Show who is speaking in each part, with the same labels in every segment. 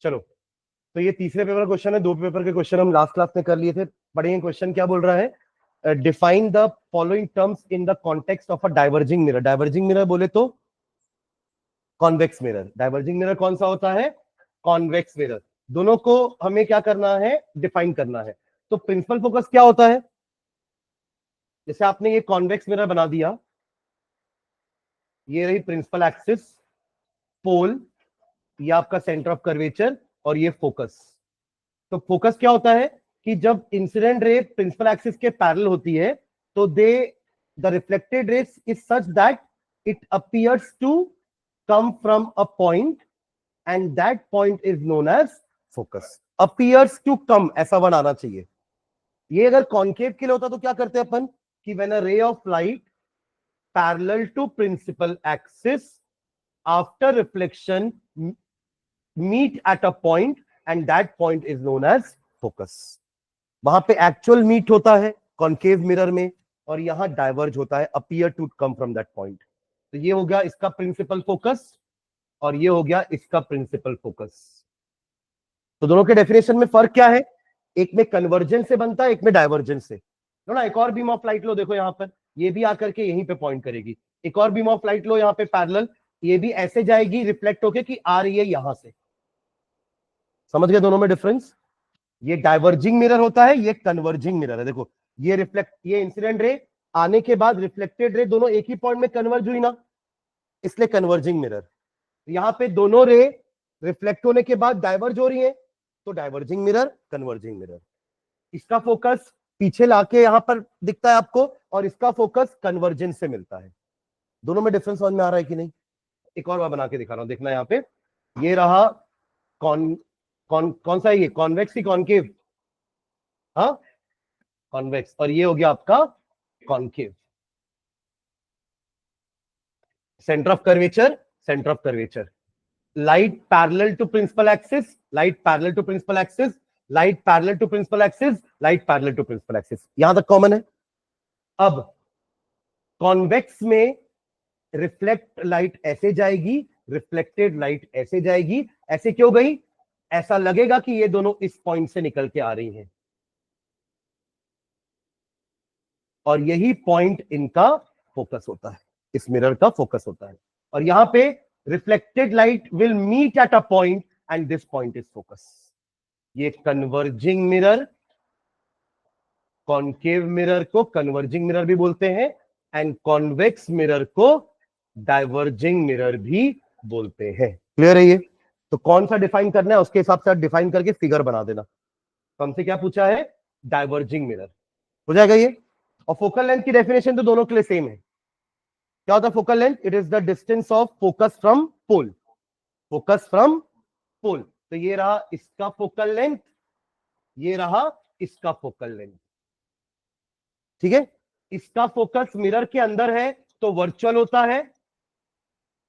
Speaker 1: चलो, तो ये तीसरे पेपर का क्वेश्चन है। 2 पेपर के क्वेश्चन हम लास्ट क्लास में कर लिए थे। पढ़ेंगे क्वेश्चन क्या बोल रहा है। Define the following terms in the context of a diverging mirror. Diverging mirror बोले तो कॉन्वेक्स मिरर। डाइवर्जिंग मिरर कौन सा होता है? Convex mirror. दोनों को हमें क्या करना है? डिफाइन करना है। तो प्रिंसिपल फोकस क्या होता है? जैसे आपने ये कॉन्वेक्स मिरर बना दिया, ये रही प्रिंसिपल एक्सिस, पोल, ये आपका सेंटर ऑफ कर्वेचर, और ये फोकस। तो फोकस क्या होता है कि जब इंसिडेंट रे प्रिंसिपल एक्सिस के पैरेलल होती है तो the reflected rays is such that it appears to come from a point and that point is known as focus. Appears to come, ऐसा वर्ड आना चाहिए। ये अगर कॉन्केव के लिए होता तो क्या करते अपन कि when a ray of light parallel to principal axis after reflection meet at a point and that point is known as focus. वहां पे एक्चुअल मीट होता है कॉन्केव मिरर में, और यहां डाइवर्ज होता है, appear to come from that point. तो ये हो गया इसका प्रिंसिपल फोकस, और ये हो गया इसका प्रिंसिपल फोकस। तो दोनों के डेफिनेशन में फर्क क्या है? एक में कन्वर्जेंस से बनता है, एक में डाइवर्जेंस से। लो ना, एक और बीम ऑफ लाइट लो, देखो यहां पर ये भी आकर के यहीं पे पॉइंट करेगी। एक और बीम ऑफ लाइट लो यहां पे पैरेलल, ये भी ऐसे जाएगी रिफ्लेक्ट होके कि आ रही है यहां से। समझ गए दोनों में डिफरेंस? ये डाइवर्जिंग मिरर होता है, ये कन्वर्जिंग मिरर है। देखो ये रिफ्लेक्ट, ये इंसिडेंट रे आने के बाद रिफ्लेक्टेड रे दोनों एक ही पॉइंट में कन्वर्ज हुई ना, इसलिए कन्वर्जिंग मिरर। यहां पे दोनों रे रिफ्लेक्ट होने के बाद डाइवर्ज हो रही है, तो डाइवर्जिंग मिरर, कन्वर्जिंग मिरर। इसका फोकस पीछे लाके यहां पर दिखता है आपको, और इसका फोकस कन्वर्जेंस से मिलता है। दोनों में डिफरेंस समझ में आ रहा है कि नहीं? एक और बार बना के दिखा रहा हूं, देखना यहां पे। ये रहा कौन सा है ये? कॉन्वेक्स की कॉन्केव? हाँ, कॉन्वेक्स। और ये हो गया आपका concave. Centre of curvature, centre of curvature. Light parallel to principal axis, light parallel to principal axis, light parallel to principal axis, light parallel to principal axis. यहां तक कॉमन है। अब कॉन्वेक्स में रिफ्लेक्ट लाइट ऐसे जाएगी, reflected light ऐसे जाएगी। ऐसे क्यों गई? ऐसा लगेगा कि ये दोनों इस पॉइंट से निकल के आ रही हैं, और यही पॉइंट इनका फोकस होता है, इस मिरर का फोकस होता है। और यहां पे reflected light will meet at a point and this point is focus. ये कन्वर्जिंग मिरर, कॉन्केव मिरर को कन्वर्जिंग मिरर भी बोलते हैं, एंड कॉन्वेक्स मिरर को डाइवर्जिंग मिरर भी बोलते हैं। क्लियर है ये? तो कौन सा डिफाइन करना है उसके हिसाब से आप डिफाइन करके फिगर बना देना। तो हमसे क्या पूछा है? Diverging mirror. हो जाएगा ये। और फोकल लेंथ की डेफिनेशन तो दोनों के लिए सेम है। क्या होता है focal length? It is the distance of focus from pole. Focus from pole. तो ये रहा इसका फोकल लेंथ, ये रहा इसका फोकल लेंथ। ठीक है? इसका फोकस मिरर के अंदर है तो वर्चुअल होता है,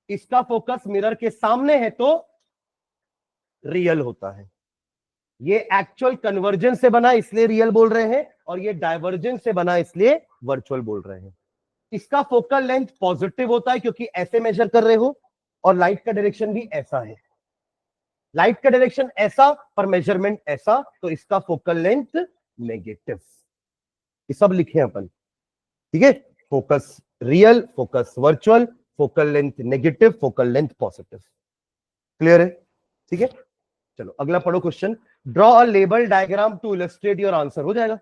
Speaker 1: इसका फोकस मिरर के सामने है तो रियल होता है। ये एक्चुअल कन्वर्जेंस से बना इसलिए रियल बोल रहे हैं, और ये डाइवर्जेंस से बना इसलिए वर्चुअल बोल रहे हैं। इसका फोकल लेंथ पॉजिटिव होता है क्योंकि ऐसे मेजर कर रहे हो, और लाइट का डायरेक्शन भी ऐसा है। लाइट का डायरेक्शन ऐसा पर मेजरमेंट ऐसा, तो इसका फोकल लेंथ नेगेटिव। ये सब लिखे अपन। ठीक है? Focus real, focus virtual, focal length negative, focal length positive. Clear है? ठीक है, चलो अगला पढ़ो question. Draw a label diagram to illustrate your answer. हो जाएगा,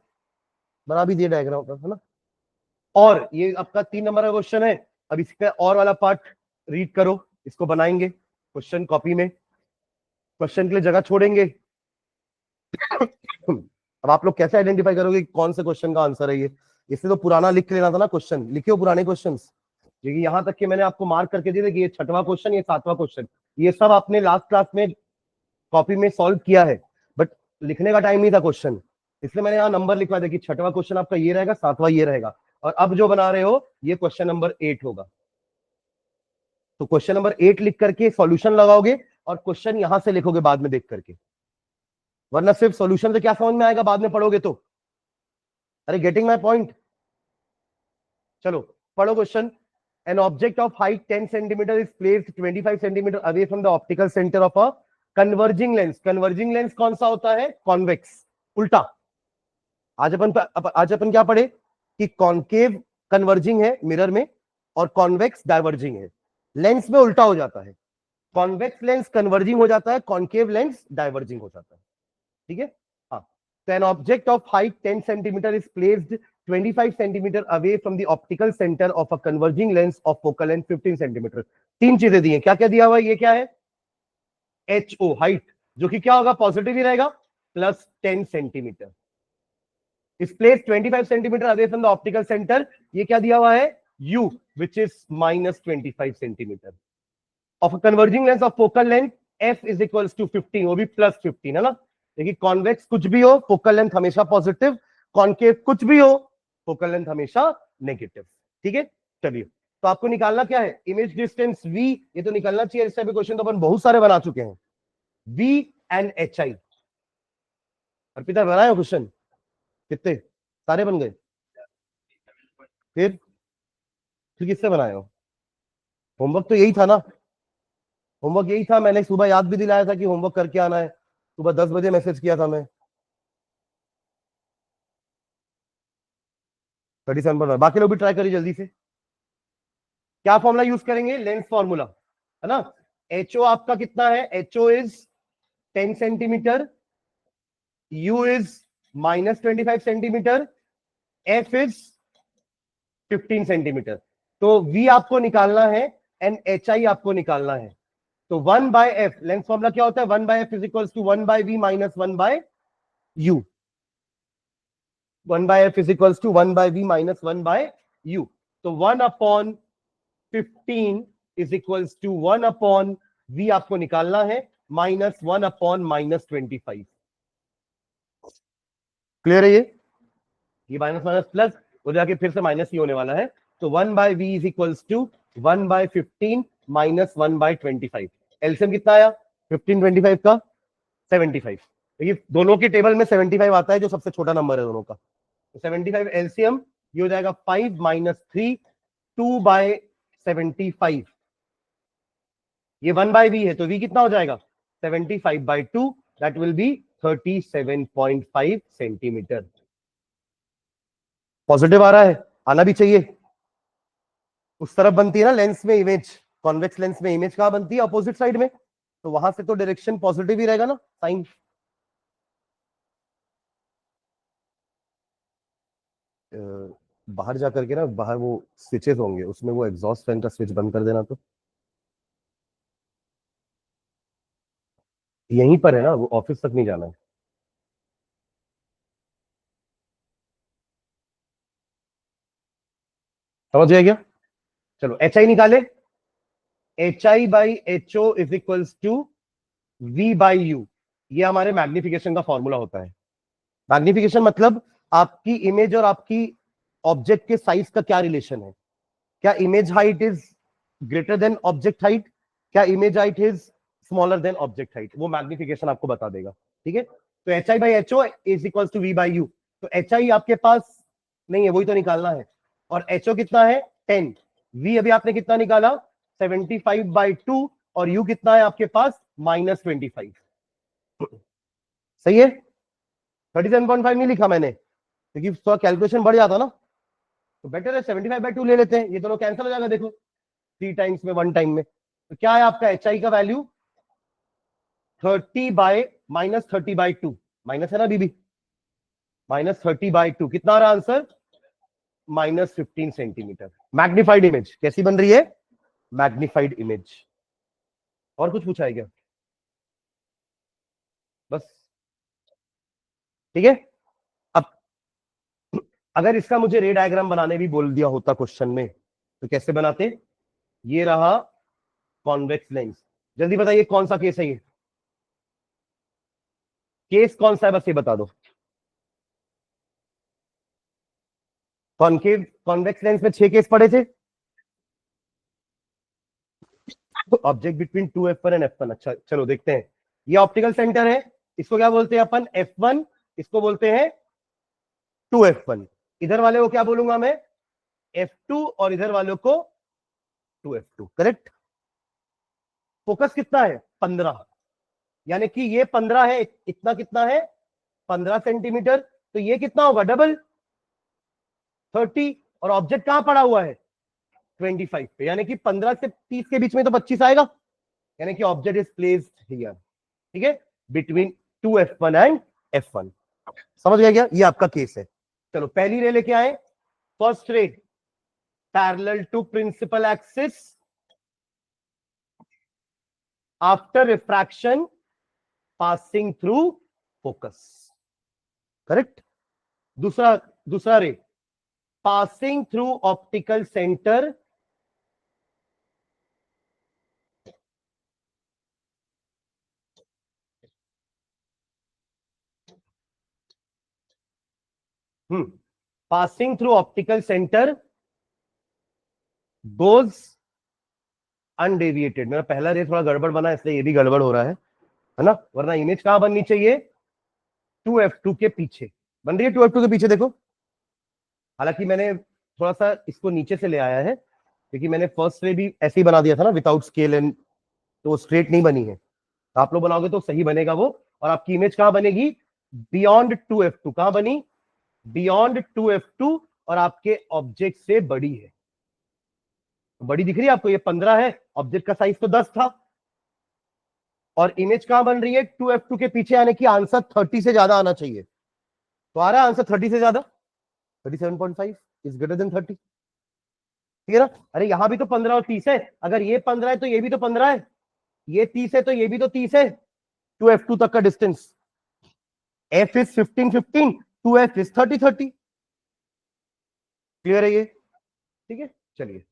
Speaker 1: बना भी दिया डायग्राम का, है ना? और ये आपका 3 नंबर का क्वेश्चन है। अब इसका और वाला पार्ट रीड करो, इसको बनाएंगे क्वेश्चन कॉपी में, क्वेश्चन के लिए जगह छोड़ेंगे। अब आप लोग कैसे आइडेंटिफाई करोगे कि कौन से क्वेश्चन का आंसर है ये? इससे तो पुराना लिख लेना था ना क्वेश्चन। लिखियो पुराने क्वेश्चंस, क्योंकि यहां तक कि मैंने आपको मार्क करके दिए थे कि ये 6वां क्वेश्चन, ये 7वां क्वेश्चन, ये सब आपने लास्ट क्लास में कॉपी में सॉल्व किया है, बट लिखने का टाइम नहीं था क्वेश्चन, इसलिए मैंने यहाँ नंबर लिखवा दिया कि 6वां क्वेश्चन आपका ये रहेगा, 7वां ये रहेगा, और अब जो बना रहे हो ये क्वेश्चन नंबर 8 होगा। तो क्वेश्चन नंबर 8 लिख करके सॉल्यूशन लगाओगे, और क्वेश्चन यहां से लिखोगे बाद में देख करके, वरना सिर्फ सॉल्यूशन से क्या समझ में आएगा बाद में पढ़ोगे तो? अरे गेटिंग माई पॉइंट? चलो पढ़ो question. An object of height 10 centimeter is placed 25 centimeter away from the optical center of a converging lens कौन सा होता है? कॉन्वेक्स, उल्टा। आज अपन क्या पढ़े कि कॉन्केव कन्वर्जिंग है मिरर में और कॉन्वेक्स डाइवर्जिंग है। लेंस में उल्टा हो जाता है, कॉन्वेक्स लेंस कन्वर्जिंग हो जाता है, कॉन्केव लेंस डाइवर्जिंग हो जाता है। ठीक है, हाँ। तो an object of height 10 centimetre is placed 25 centimetre away from the optical centre of a converging lens of focal length 15 centimetre. तीन चीजें दी हैं, क्या क्या दिया हुआ है? ये क्या है? HO हाइट, जो कि क्या होगा? पॉजिटिव ही रहेगा, plus 10 centimetre is placed 25 centimeter away from the optical center. ये क्या दिया हुआ है? U, which is minus 25 centimeter of a converging lens of focal length F is equals to 15, वो भी plus 15 है ना। देखिए कॉन्वेक्स कुछ भी हो, फोकल लेंथ हमेशा पॉजिटिव, कॉन्केव कुछ भी हो, फोकल लेंथ हमेशा नेगेटिव। ठीक है, चलिए। तो आपको निकालना क्या है? इमेज डिस्टेंस V, ये तो निकालना चाहिए, इस टाइप के क्वेश्चन तो अपन बहुत सारे बना चुके हैं। V एंड HI, अर्पिता बनाए हो क्वेश्चन? कितने सारे बन गए? फिर किससे बनाए हो? होमवर्क तो यही था ना, होमवर्क यही था। मैंने सुबह याद भी दिलाया था कि होमवर्क करके आना है, सुबह 10 बजे मैसेज किया था मैं। 37 पर बाकी लोग भी ट्राई करिए जल्दी से। क्या फॉर्मूला यूज करेंगे? लेंस फॉर्मूला, है ना। HO आपका कितना है? HO is 10 centimetre, U is minus 25 centimetre, F is 15 centimetre. तो V आपको निकालना है एंड HI आपको निकालना है। तो 1 बाय एफ, लेंथ फॉर्मूला क्या होता है? 1 by f is equals to 1 by v minus 1 by u. 1 by f is equals to 1 by v minus 1 by u. तो 1 upon 15 is equals to 1 upon v आपको निकालना है, माइनस 1 अपॉन माइनस 25। क्लियर है? ये minus minus plus हो जाके फिर से माइनस ही होने वाला है। तो 1 by v is equals to 1 by 15 minus 1 by 25। LCM कितना आया 15 25 का? 75। देखिए दोनों की टेबल में 75 आता है, जो सबसे छोटा नंबर है दोनों का। तो 75 एलसीएम ये हो जाएगा 5 माइनस 3, 2 बाय 75। ये 1 बाय वी है, तो वी कितना हो जाएगा? 75 by 2, that will be 37.5 centimetre. Positive आ रहा है, आना भी चाहिए। उस तरफ बनती है ना लेंस में इमेज, कॉन्वेक्स लेंस में इमेज कहां बनती है? अपोजिट साइड में, तो वहां से तो डायरेक्शन पॉजिटिव ही रहेगा ना, साइन। बाहर जाकर के ना, बाहर वो स्विचेस होंगे, उसमें वो एग्जॉस्ट फैन का स्विच बंद कर देना। तो यहीं पर है ना, वो ऑफिस तक नहीं जाना है। समझ गया क्या? चलो एच आई निकाले। H I by H O is equals to we by u. ये हमारे मैग्निफिकेशन का फॉर्मूला होता है। मैग्निफिकेशन मतलब आपकी इमेज और आपकी ऑब्जेक्ट के साइज का क्या रिलेशन है। क्या image height is greater than object height? क्या image height is smaller than object height? वो मैग्निफिकेशन आपको बता देगा। ठीक है, तो H I by H O is equals to we by U. तो एच आई आपके पास नहीं है, वही तो निकालना है। और एच ओ कितना है? 10। वी अभी आपने कितना निकाला? 75 बाई 2। और यू कितना है आपके पास? माइनस 25। सही है। 37.5 नहीं लिखा मैंने, क्योंकि थोड़ा कैलकुलेशन बढ़ जाता ना, तो बेटर है 75 बाई 2 ले लेते हैं। ये दोनों कैंसिल हो जाएगा, देखो 3 टाइम्स में 1 टाइम में। तो क्या है आपका एच आई का value? 30 bye minus 30 by 2, minus है ना बीबी, माइनस 30 बाई 2 कितना आ रहा answer? Minus 15 centimetre. Magnified image कैसी बन रही है? Magnified image. और कुछ पूछा है क्या? बस, ठीक है। अब अगर इसका मुझे रे डायग्राम बनाने भी बोल दिया होता क्वेश्चन में, तो कैसे बनाते? ये रहा कॉन्वेक्स लेंस। जल्दी बताइए कौन सा केस है ये? केस कौन सा है, बस ये बता दो। कॉन्केव कॉन्वेक्स लेंस में 6 केस पड़े थे। Object between 2f1 and f1। अच्छा चलो देखते हैं। ये ऑप्टिकल सेंटर है, इसको क्या बोलते हैं अपन? f1। इसको बोलते हैं 2f1। इधर वाले को क्या बोलूंगा मैं? f2। और इधर वालों को 2f2। करेक्ट। फोकस कितना है? 15। यानी कि ये 15 है, इतना कितना है 15 सेंटीमीटर, तो ये कितना होगा डबल 30, और ऑब्जेक्ट कहां पड़ा हुआ है 25 पे, यानी कि 15 से 30 के बीच में तो 25 आएगा, यानी कि ऑब्जेक्ट इज प्लेस्ड हियर, ठीक है, बिटवीन 2f1 एंड f1। समझ गया क्या, ये आपका केस है। चलो पहली रे लेके आए, first ray parallel to principal axis after refraction passing through focus, correct. दूसरा दूसरा ray passing through optical centre passing through optical center goes undeviated। मेरा पहला रे थोड़ा गड़बड़ बना, इसलिए ये भी गड़बड़ हो रहा है ना, वरना इमेज कहां बननी चाहिए 2f2 के पीछे, बन रही है 2f2 के पीछे देखो। हालांकि मैंने थोड़ा सा इसको नीचे से ले आया है, क्योंकि मैंने फर्स्ट रे भी ऐसे ही बना दिया था ना विदाउट स्केल एंड, तो स्ट्रेट नहीं बनी है। तो आप लोग बनाओगे तो सही बनेगा वो, और आपकी इमेज कहां बनेगी बियॉन्ड 2f2। कहां बनी बियॉन्ड 2f2, और आपके ऑब्जेक्ट से बड़ी है, बड़ी दिख रही है आपको, ये 15 है, ऑब्जेक्ट का साइज तो 10 था, और इमेज कहां बन रही है 2f2 के पीछे, यानी कि आंसर 30 से ज्यादा आना चाहिए। तो आ रहा है आंसर 30 से ज्यादा, 37.5 इज ग्रेटर देन 30, ठीक है ना। अरे यहां भी तो 15 और 30 है, अगर ये 15 है तो ये भी तो 15 है, ये 30 है तो ये भी तो 30 है, 2f2 तक का distance, f is 15 15, 2f is 30 30, clear है ये, ठीक है। चलिए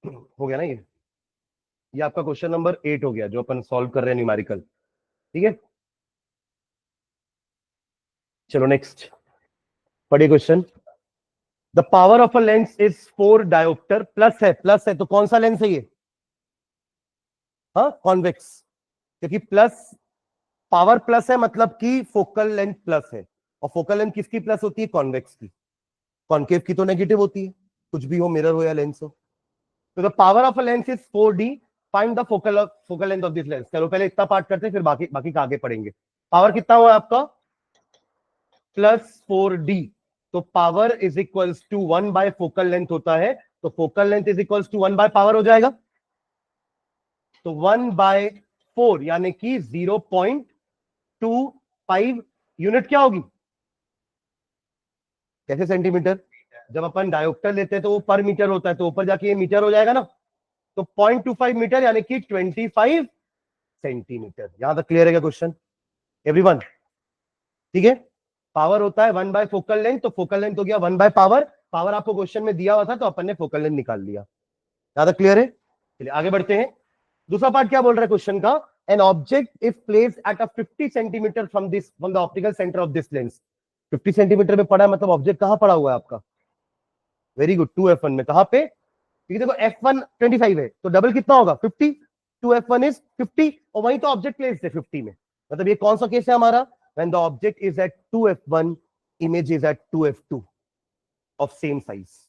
Speaker 1: हो गया ना ये आपका क्वेश्चन नंबर 8 हो गया जो अपन सॉल्व कर रहे हैं न्यूमेरिकल, ठीक है। चलो नेक्स्ट पढ़िए question. The power of a lens is 4 dioptre, plus है तो कौन सा लेंस है ये, हाँ कॉन्वेक्स, क्योंकि प्लस पावर प्लस है मतलब कि फोकल लेंथ प्लस है, और फोकल लेंथ किसकी प्लस होती है कॉन्वेक्स की, कॉन्केव की तो नेगेटिव होती है, कुछ भी हो मिरर हो या लेंस हो। तो the power of a lens is 4d, find the focal length of this lens. चलो पहले इतना पार्ट करते हैं, फिर बाकी बाकी का आगे पढ़ेंगे। पावर कितना हुआ आपका +4d, तो power is equals to 1 by focal length होता है, तो focal length is equals to 1 by power हो जाएगा, तो 1/4 यानी कि 0.25 यूनिट क्या होगी, कैसे सेंटीमीटर, जब अपन डायोप्टर लेते हैं तो वो पर मीटर होता है, तो ऊपर जाके ये मीटर हो जाएगा ना, तो 0.25 मीटर यानी कि 25 सेंटीमीटर। यहां तक क्लियर है क्या क्वेश्चन एवरीवन, ठीक है। पावर होता है 1 बाय फोकल लेंथ, तो फोकल लेंथ हो गया 1 बाय पावर, पावर आपको क्वेश्चन में दिया हुआ था तो अपन ने फोकल लेंथ निकाल लिया। यहां तक क्लियर है, चलिए आगे बढ़ते हैं। दूसरा पार्ट क्या बोल रहा है क्वेश्चन का, an object if placed at a 50 centimetre from the optical centre of this lens. 50 centimetre में पड़ा है, मतलब ऑब्जेक्ट कहां पड़ा हुआ है आपका, वेरी गुड 2f1 में, कहां पे, क्योंकि देखो f1 25 है तो डबल कितना होगा 50, 2f1 इज 50, और वहीं तो ऑब्जेक्ट प्लेस्ड है 50 में, मतलब ये कौन सा केस है हमारा, when the object is at 2f1, image is at 2f2 of same size.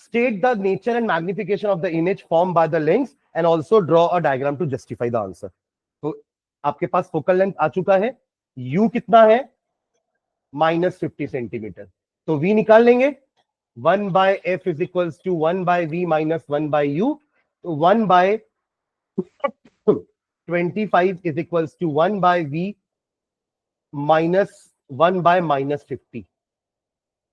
Speaker 1: State the nature and magnification of the image formed by the lens and also draw a diagram to justify the answer। तो आपके पास focal length आ चुका है, u कितना है -50 centimetre, तो v निकाल लेंगे, 1 by f is equals to 1 by v minus 1 by u, तो 1 by 25 is equals to 1 by v minus 1 by -50,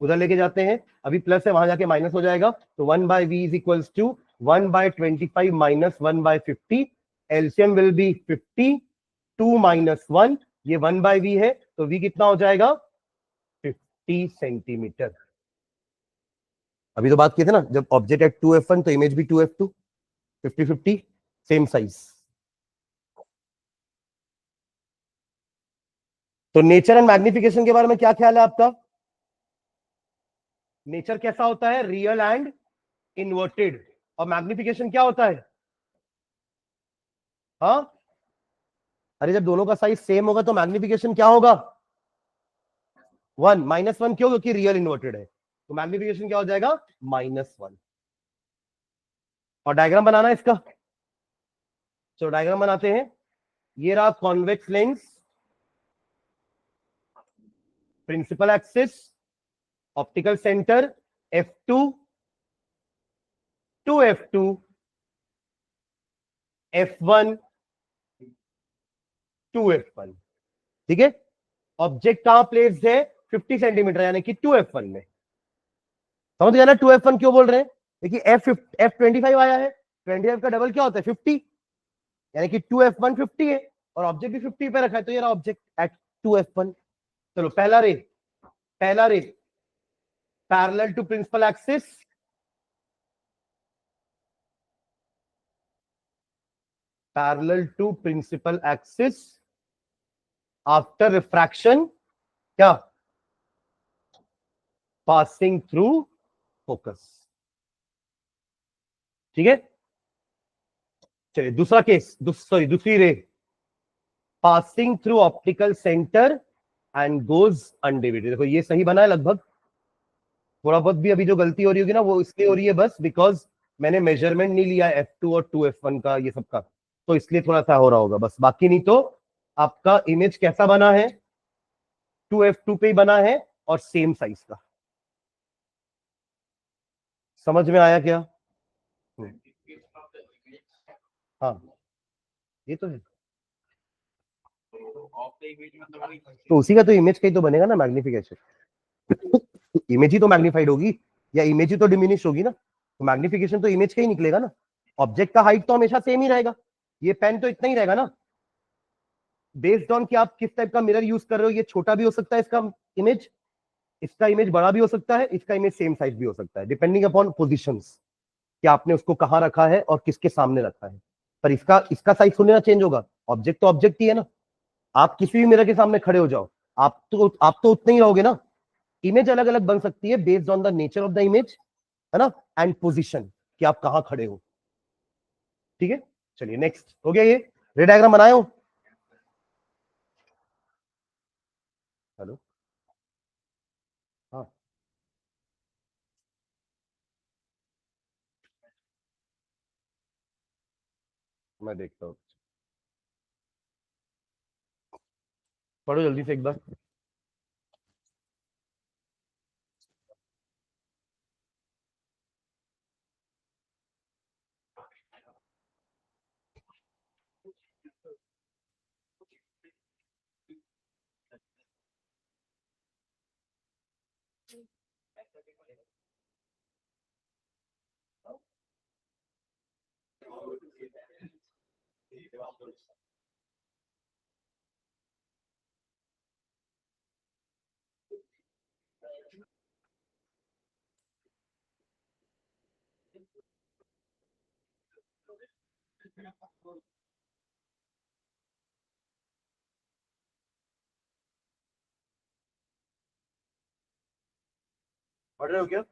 Speaker 1: उधर लेके जाते हैं, अभी प्लस है वहां जाके माइनस हो जाएगा, तो 1 by v is equals to 1 by 25 minus 1 by 50, LCM will be 50, 2 minus 1, ये 1 बाय वी है, तो वी कितना हो जाएगा 50 सेंटीमीटर। अभी तो बात की थी ना, जब ऑब्जेक्ट एट 2f1 तो इमेज भी 2f2, 50 50 सेम साइज। तो नेचर एंड मैग्निफिकेशन के बारे में क्या ख्याल है आपका, नेचर कैसा होता है रियल एंड इन्वर्टेड, और मैग्निफिकेशन क्या होता है, हाँ अरे जब दोनों का साइज सेम होगा तो मैग्निफिकेशन क्या होगा 1, -1 क्यों, क्योंकि रियल इन्वर्टेड है, तो मैग्निफिकेशन क्या हो जाएगा -1। और डायग्राम बनाना है इसका, तो डायग्राम बनाते हैं। ये रहा convex lens, principal axis, optical centre F2 to F2, F1 to F1। ठीक है, ऑब्जेक्ट कहां प्लेस्ड है? 50 सेंटीमीटर यानी कि 2F1 में। समझ गया ना 2F1 क्यों बोल रहे हैं? देखिए F25 आया है, 25 का डबल क्या होता है? 50, यानी कि 2F1 50 है और ऑब्जेक्ट भी 50 पे रखा है, तो ये रहा ऑब्जेक्ट एट 2F1। चलो पहला ray parallel to principal axis, parallel to principal axis after refraction, क्या? Passing through focus. ठीक है, चलिए दूसरा केस, दूसरी ray, passing through optical centre and goes undivided. देखो ये सही बना है लगभग, थोड़ा बहुत भी अभी जो गलती हो रही होगी ना वो इसलिए हो रही है बस बिकॉज मैंने मेजरमेंट नहीं लिया F2 और 2F1 का, ये सब का, तो इसलिए थोड़ा सा हो रहा होगा बस। बाकी नहीं तो आपका इमेज कैसा बना है? 2F2 पे ही बना है और सेम साइज का। समझ में आया क्या? हाँ ये तो है, तो उसी का तो इमेज का ही तो बनेगा ना मैग्निफिकेशन। इमेज ही तो मैग्निफाइड होगी या इमेज ही तो डिमिनिश होगी ना, तो मैग्निफिकेशन तो इमेज का ही निकलेगा ना। ऑब्जेक्ट का हाइट तो हमेशा सेम ही रहेगा, ये पेन तो इतना ही रहेगा ना। बेस्ड ऑन कि आप किस टाइप का मिरर यूज कर रहे हो, ये छोटा भी हो सकता है इसका इमेज, इसका इमेज बड़ा भी हो सकता है, इसका इमेज सेम साइज भी हो सकता है, डिपेंडिंग अपॉन पोजिशंस कि आपने उसको कहां रखा है और किसके सामने रखा है। पर इसका इसका साइज थोड़ी ना चेंज होगा, ऑब्जेक्ट तो ऑब्जेक्ट ही है ना। आप किसी भी मिरर के सामने खड़े हो जाओ, आप तो उतने ही रहोगे ना। इमेज अलग अलग बन सकती है based on the nature of the image, है ना, एंड पोजिशन कि आप कहां खड़े हो। ठीक है, चलिए नेक्स्ट हो गया, ये रे डायग्राम बनाए हो? हेलो, हाँ मैं देखता हूँ, पढ़ो जल्दी से एक बार। पढ़ रहे हो क्या?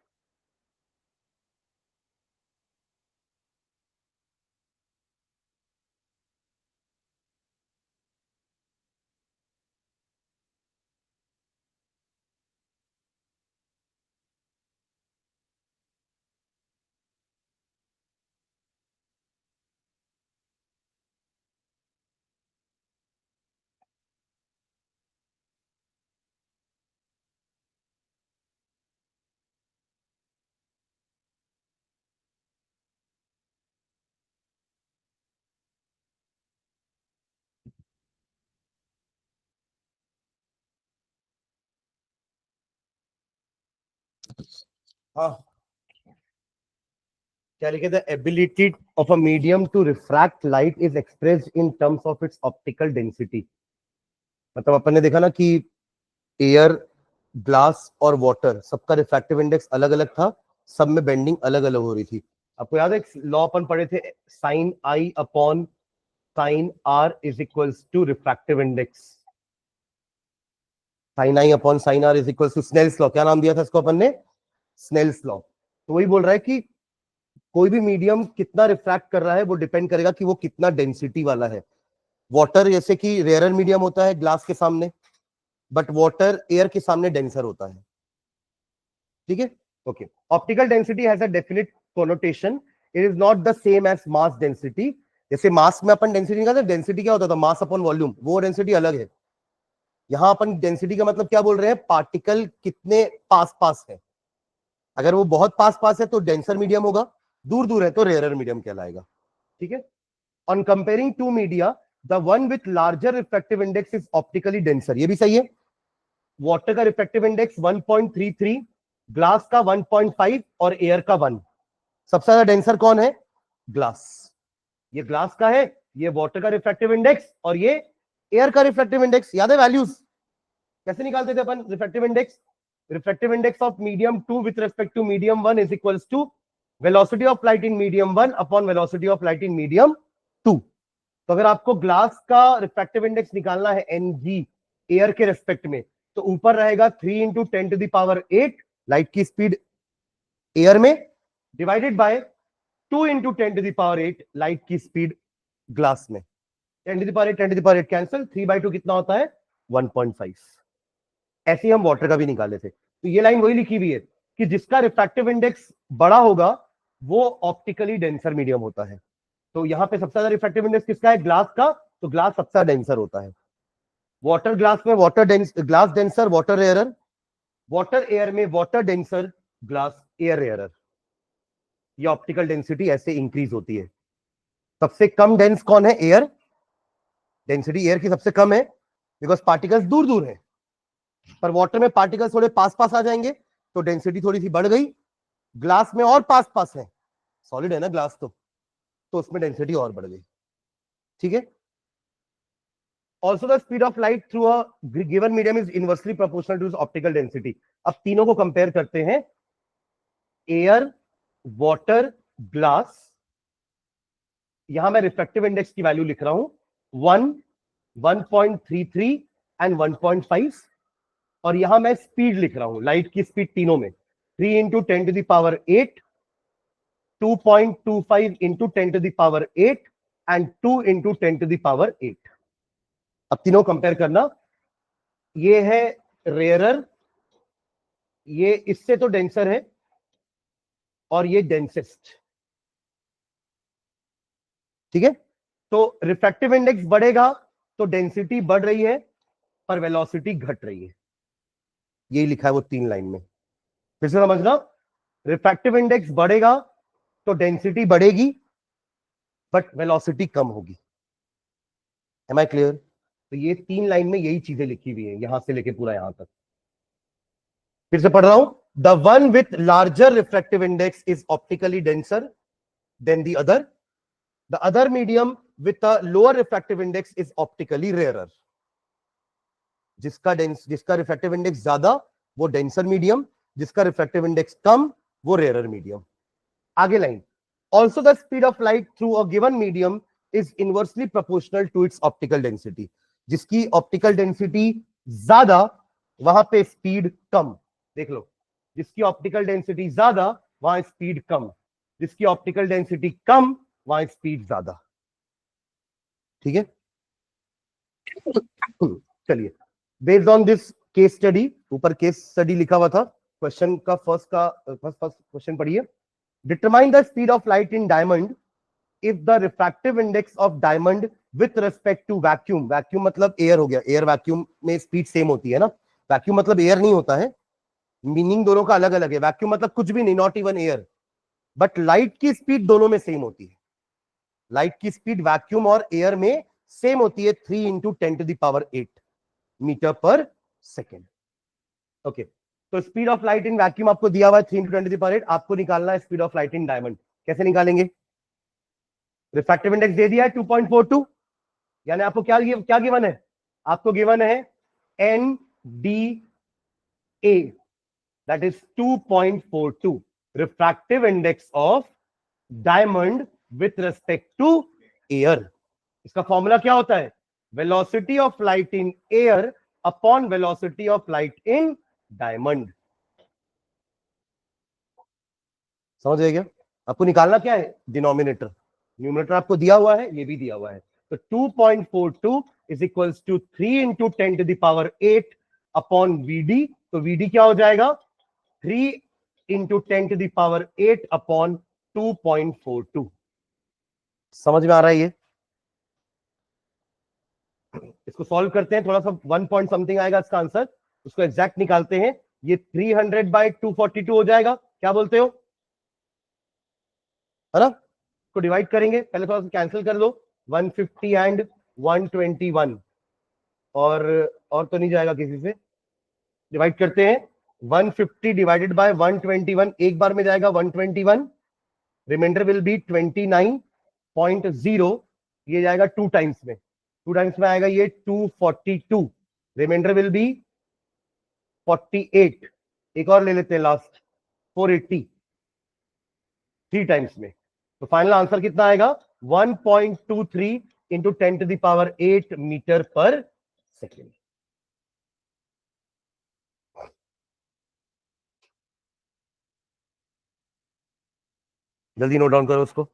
Speaker 1: हाँ, क्या लिखे थे? Ability of a medium to refract light is expressed in terms of its optical density. मतलब अपन ने देखा ना कि एयर, ग्लास और वाटर सबका रिफ्रैक्टिव इंडेक्स अलग अलग था, सब में बेंडिंग अलग अलग हो रही थी। आपको याद है लॉ अपन पढ़े थे, sine i upon sine r is equals to refractive index. Sine i upon sine r is equals to Snell's law. क्या नाम दिया था इसको अपन ने? Snell's law. तो वही बोल रहा है कि कोई भी मीडियम कितना रिफ्रैक्ट कर रहा है वो डिपेंड करेगा कि वो कितना डेंसिटी वाला है। वाटर जैसे कि रेयरर मीडियम होता है ग्लास के सामने, बट वाटर एयर के सामने डेंसर होता है। ठीक है, okay. Optical density has a definite connotation. It is not the same as mass density. जैसे मास में अपन डेंसिटी निकालते, डेंसिटी क्या होता था, मास अपॉन वॉल्यूम, वो डेंसिटी अलग है। यहां अपन डेंसिटी का मतलब क्या बोल रहे हैं, पार्टिकल कितने पास पास है। अगर वो बहुत पास पास है तो डेंसर मीडियम होगा, दूर दूर है तो रेयरर मीडियम कहलाएगा। ठीक है। On comparing to media, the one with larger refractive index is optically denser, ये भी सही है। वाटर का रिफ्रैक्टिव इंडेक्स 1.33, ग्लास का 1.5 और एयर का 1। सबसे ज्यादा डेंसर कौन है, ग्लास। ये ग्लास का है, ये वाटर का रिफ्रैक्टिव इंडेक्स और ये एयर का रिफ्रैक्टिव इंडेक्स। याद है वैल्यूज कैसे निकालते थे अपन, refractive index, refractive index of medium 2 with respect to medium 1 is equals to velocity of light in medium 1 upon velocity of light in medium 2। तो अगर आपको ग्लास का रिफ्रैक्टिव इंडेक्स निकालना है Ng एयर के रेस्पेक्ट में, तो ऊपर रहेगा 3 इंटू 10⁸ लाइट की स्पीड एयर में, डिवाइडेड बाय 2 इंटू 10⁸ लाइट की स्पीड ग्लास में। 10⁸ कैंसिल, 3/2 कितना होता है, 1.5। ऐसे ही हम वाटर का भी निकाले थे। तो ये लाइन वही लिखी हुई है कि जिसका रिफ्रैक्टिव इंडेक्स बड़ा होगा वो ऑप्टिकली डेंसर मीडियम होता है। तो यहां पे सबसे ज्यादा रिफ्रैक्टिव इंडेक्स किसका है, ग्लास का, तो ग्लास सबसे ज्यादा डेंसर होता है। वाटर ग्लास में water glass denser, water rarer. Water air में water denser, glass air rarer. ये ऑप्टिकल डेंसिटी ऐसे इंक्रीज होती है। सबसे कम डेंस कौन है, एयर। डेंसिटी एयर की सबसे कम है बिकॉज पार्टिकल्स दूर दूर है, पर वाटर में पार्टिकल्स थोड़े पास पास आ जाएंगे तो डेंसिटी थोड़ी सी बढ़ गई। ग्लास में और पास पास है, सॉलिड है ना ग्लास, तो उसमें डेंसिटी और बढ़ गई। ठीक है। Also the speed of light through a given medium is inversely proportional to optical density. अब तीनों को कंपेयर करते हैं, एयर, वाटर, ग्लास। यहां मैं रिफ्रैक्टिव इंडेक्स की वैल्यू लिख रहा हूं 1, 1.33 एंड 1.5। और यहां मैं स्पीड लिख रहा हूं, लाइट की स्पीड तीनों में 3 इंटू 10⁸, 2.25 इंटू 10⁸ एंड 2 इंटू 10⁸। अब तीनों कंपेयर करना, ये है रेयरर, ये इससे तो डेंसर है, और ये डेंसेस्ट। ठीक है। तो रिफ्रैक्टिव इंडेक्स बढ़ेगा तो डेंसिटी बढ़ रही है पर वेलोसिटी घट रही है। यही लिखा है वो 3 लाइन में, फिर से समझना। रिफ्रैक्टिव इंडेक्स बढ़ेगा तो डेंसिटी बढ़ेगी बट वेलोसिटी कम होगी। Am I clear. तो ये 3 लाइन में यही चीजें लिखी हुई है, यहां से लेके पूरा यहां तक। फिर से पढ़ रहा हूं, the one with larger refractive index is optically denser than the other medium with a lower refractive index is optically rarer. जिसका रिफ्रैक्टिव इंडेक्स ज्यादा वो डेंसर मीडियम, जिसका रिफ्रैक्टिव इंडेक्स कम वो रेयरर मीडियम। आगे line, also the speed of light through a given medium is inversely proportional to its optical density. जिसकी optical density ज्यादा वहां पे स्पीड कम। देख लो, जिसकी ऑप्टिकल डेंसिटी ज्यादा वहां स्पीड कम, जिसकी ऑप्टिकल डेंसिटी कम वहां स्पीड ज्यादा। ठीक है। चलिए, based on this case study, ऊपर केस स्टडी लिखा हुआ था, क्वेश्चन का फर्स्ट क्वेश्चन पढ़िए। Determine the speed of light in diamond if the refractive index of diamond with respect to vacuum. Vacuum मतलब एयर हो गया, एयर वैक्यूम में स्पीड सेम होती है ना, वैक्यूम मतलब एयर नहीं होता है, मीनिंग दोनों का अलग अलग है। वैक्यूम मतलब कुछ भी नहीं, not even air, but light की स्पीड दोनों में सेम होती है। लाइट की स्पीड वैक्यूम और एयर में सेम होती है, 3 इंटू 10⁸ मीटर पर सेकेंड। ओके, तो speed of light in vacuum आपको दिया हुआ है 3 इंटू 10⁸। आपको निकालना है speed of light in diamond. कैसे निकालेंगे, रिफ्रैक्टिव इंडेक्स दे दिया है 2.42, यानी आपको क्या गिवन है, आपको गिवन है n d a, that is 2.42 refractive index of diamond with respect to air. इसका फॉर्मूला क्या होता है, velocity of light in air upon velocity of light in diamond. समझ गए क्या। आपको निकालना क्या है, डिनोमिनेटर। न्यूमरेटर आपको दिया हुआ है, ये भी दिया हुआ है। तो 2.42 is equals to 3 into 10⁸ upon v d. तो वीडी क्या हो जाएगा, 3 इंटू 10⁸ अपॉन 2.42। समझ में आ रहा है ये। इसको सॉल्व करते हैं, थोड़ा सा 1 पॉइंट समथिंग आएगा इसका आंसर, उसको एग्जैक्ट निकालते हैं। ये 300/242 हो जाएगा, क्या बोलते हो, है ना। को डिवाइड करेंगे, पहले थोड़ा सा कैंसिल कर लो, 150 एंड 121, और तो नहीं जाएगा किसी से, डिवाइड करते हैं। 150 डिवाइडेड बाय 121, एक बार में जाएगा 121, रिमाइंडर विल बी 29.0, ये जाएगा 2 टाइम्स में, 2 टाइम्स में आएगा ये 242, रिमाइंडर विल बी 48, एक और ले लेते हैं लास्ट 480, 3 टाइम्स में, तो फाइनल आंसर कितना आएगा 1.23 इंटू 10⁸ मीटर पर सेकेंड। जल्दी नोट डाउन करो उसको।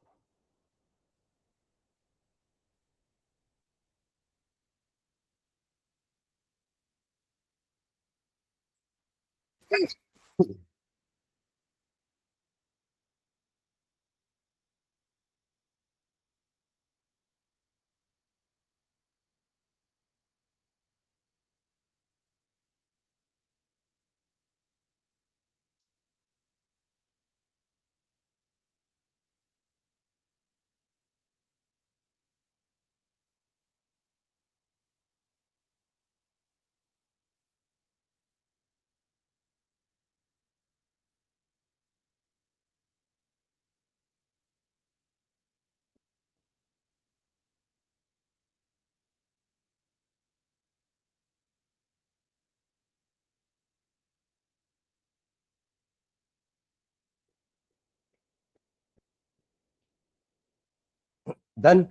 Speaker 1: डन,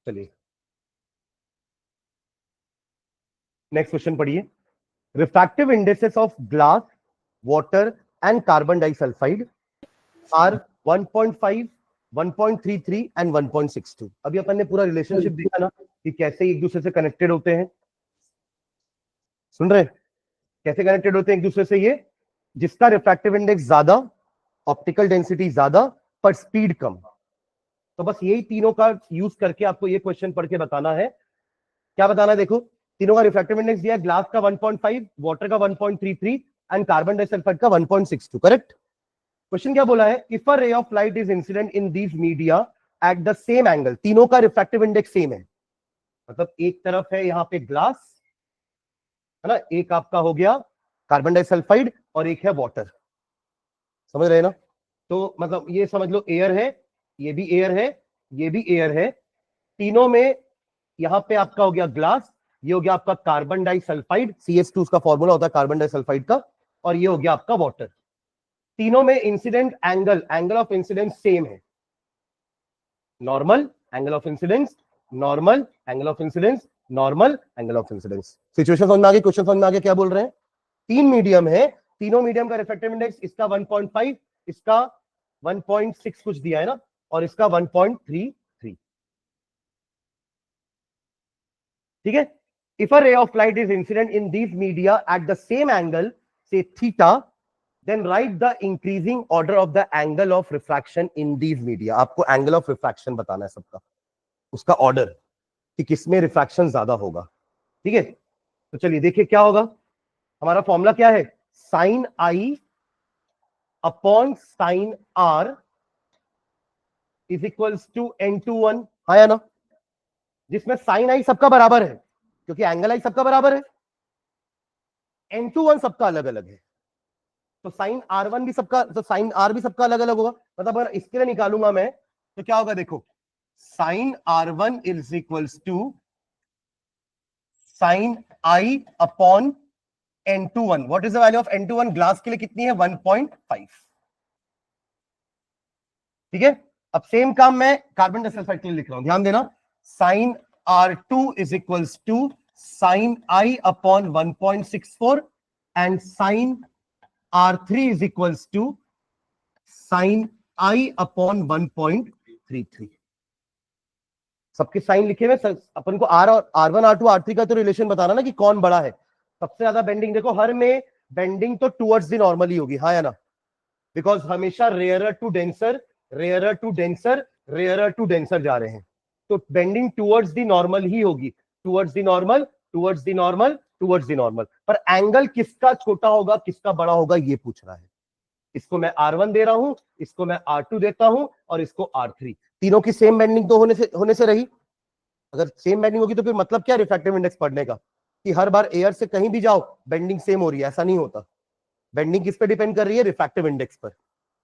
Speaker 1: चलिए नेक्स्ट क्वेश्चन पढ़िए। Refractive indexes of glass, water and carbon disulphide are 1.5, 1.33 and 1.62। अभी अपन ने पूरा रिलेशनशिप देखा ना कि कैसे एक दूसरे से कनेक्टेड होते हैं, सुन रहे हैं? कैसे कनेक्टेड होते हैं एक दूसरे से, ये जिसका रिफ्रैक्टिव इंडेक्स ज्यादा, ऑप्टिकल डेंसिटी ज्यादा, पर स्पीड कम। तो बस यही तीनों का यूज करके आपको ये क्वेश्चन पढ़ के बताना है। क्या बताना है, देखो तीनों का रिफ्रैक्टिव इंडेक्स दिया है, ग्लास का 1.5, वाटर का 1.33 एंड कार्बन डाइसल्फाइड का 1.62, करेक्ट। क्वेश्चन क्या बोला है, if a ray of light is incident in these media at the same angle, तीनों का रिफ्रैक्टिव इंडेक्स सेम है, मतलब एक तरफ है यहाँ पे ग्लास, है ना, एक आपका हो गया कार्बन डाइसल्फाइड और एक है वाटर, समझ रहे हैं ना। तो मतलब ये समझ लो एयर है, ये भी एयर है, ये भी एयर है, तीनों में यहां पे आपका हो गया ग्लास, ये हो गया आपका कार्बन डाइसल्फाइड, CH2 उसका फॉर्मूला होता है कार्बन डाइसल्फाइड का, और ये हो गया आपका वाटर। तीनों में incident angle, angle of incidence same है, normal angle of incidence, normal angle of incidence, normal angle of incidence. Situation समझ में आ गई, क्वेश्चन समझ में आ गया क्या बोल रहे हैं। तीन मीडियम है, तीनों मीडियम का रिफ्रैक्टिव इंडेक्स, इसका 1.5, इसका 1.6 कुछ दिया है ना, और इसका 1.33, ठीक है। If a ray of light is incident in these media at the same angle, say theta, then write the increasing order of the angle of refraction in these media. आपको एंगल ऑफ रिफ्रैक्शन बताना है सबका, उसका order कि किसमें refraction ज्यादा होगा, ठीक है। तो चलिए देखिए क्या होगा, हमारा फॉर्मूला क्या है, sine i upon sine r is equals to N21, हाँ या ना, जिसमें साइन आई सबका बराबर है क्योंकि एंगल आई सबका बराबर है, N21 सबका अलग अलग है, तो साइन R1 भी सबका, तो साइन आर भी सबका अलग अलग होगा। मतलब अगर इसके लिए निकालूंगा मैं तो क्या होगा, देखो sine R1 is equals to sine i upon N21। What is the value of N21, glass के लिए कितनी है, 1.5, ठीक है। अब सेम काम मैं कार्बन डाइऑक्साइड के लिए लिख रहा हूं, ध्यान देना, sine R2 is equals to sine i upon 1.64 and sine R3 is equals to sine i upon 1.33। सबके साइन लिखे हुए, अपन को आर और R1 R2 R3 का तो रिलेशन बताना ना कि कौन बड़ा है। सबसे ज्यादा बेंडिंग देखो, हर में बेंडिंग तो टुवर्ड्स द नॉर्मल ही होगी, हाँ या ना, बिकॉज हमेशा rarer to denser, rarer to denser, rarer to denser जा रहे हैं, तो बेंडिंग टुवर्ड्स द नॉर्मल ही होगी। Towards the normal, towards the normal, towards the normal. पर एंगल किसका छोटा होगा किसका बड़ा होगा ये पूछ रहा है। इसको मैं R1 दे रहा हूं, इसको मैं R2 देता हूं और इसको R3। तीनों की सेम बेंडिंग तो होने से रही। अगर सेम बेंडिंग होगी तो फिर मतलब क्या रिफ्रैक्टिव इंडेक्स पढ़ने का, कि हर बार एयर से कहीं भी जाओ बेंडिंग सेम हो रही है, ऐसा नहीं होता। बेंडिंग किस पे डिपेंड कर रही है, रिफ्रैक्टिव इंडेक्स पर।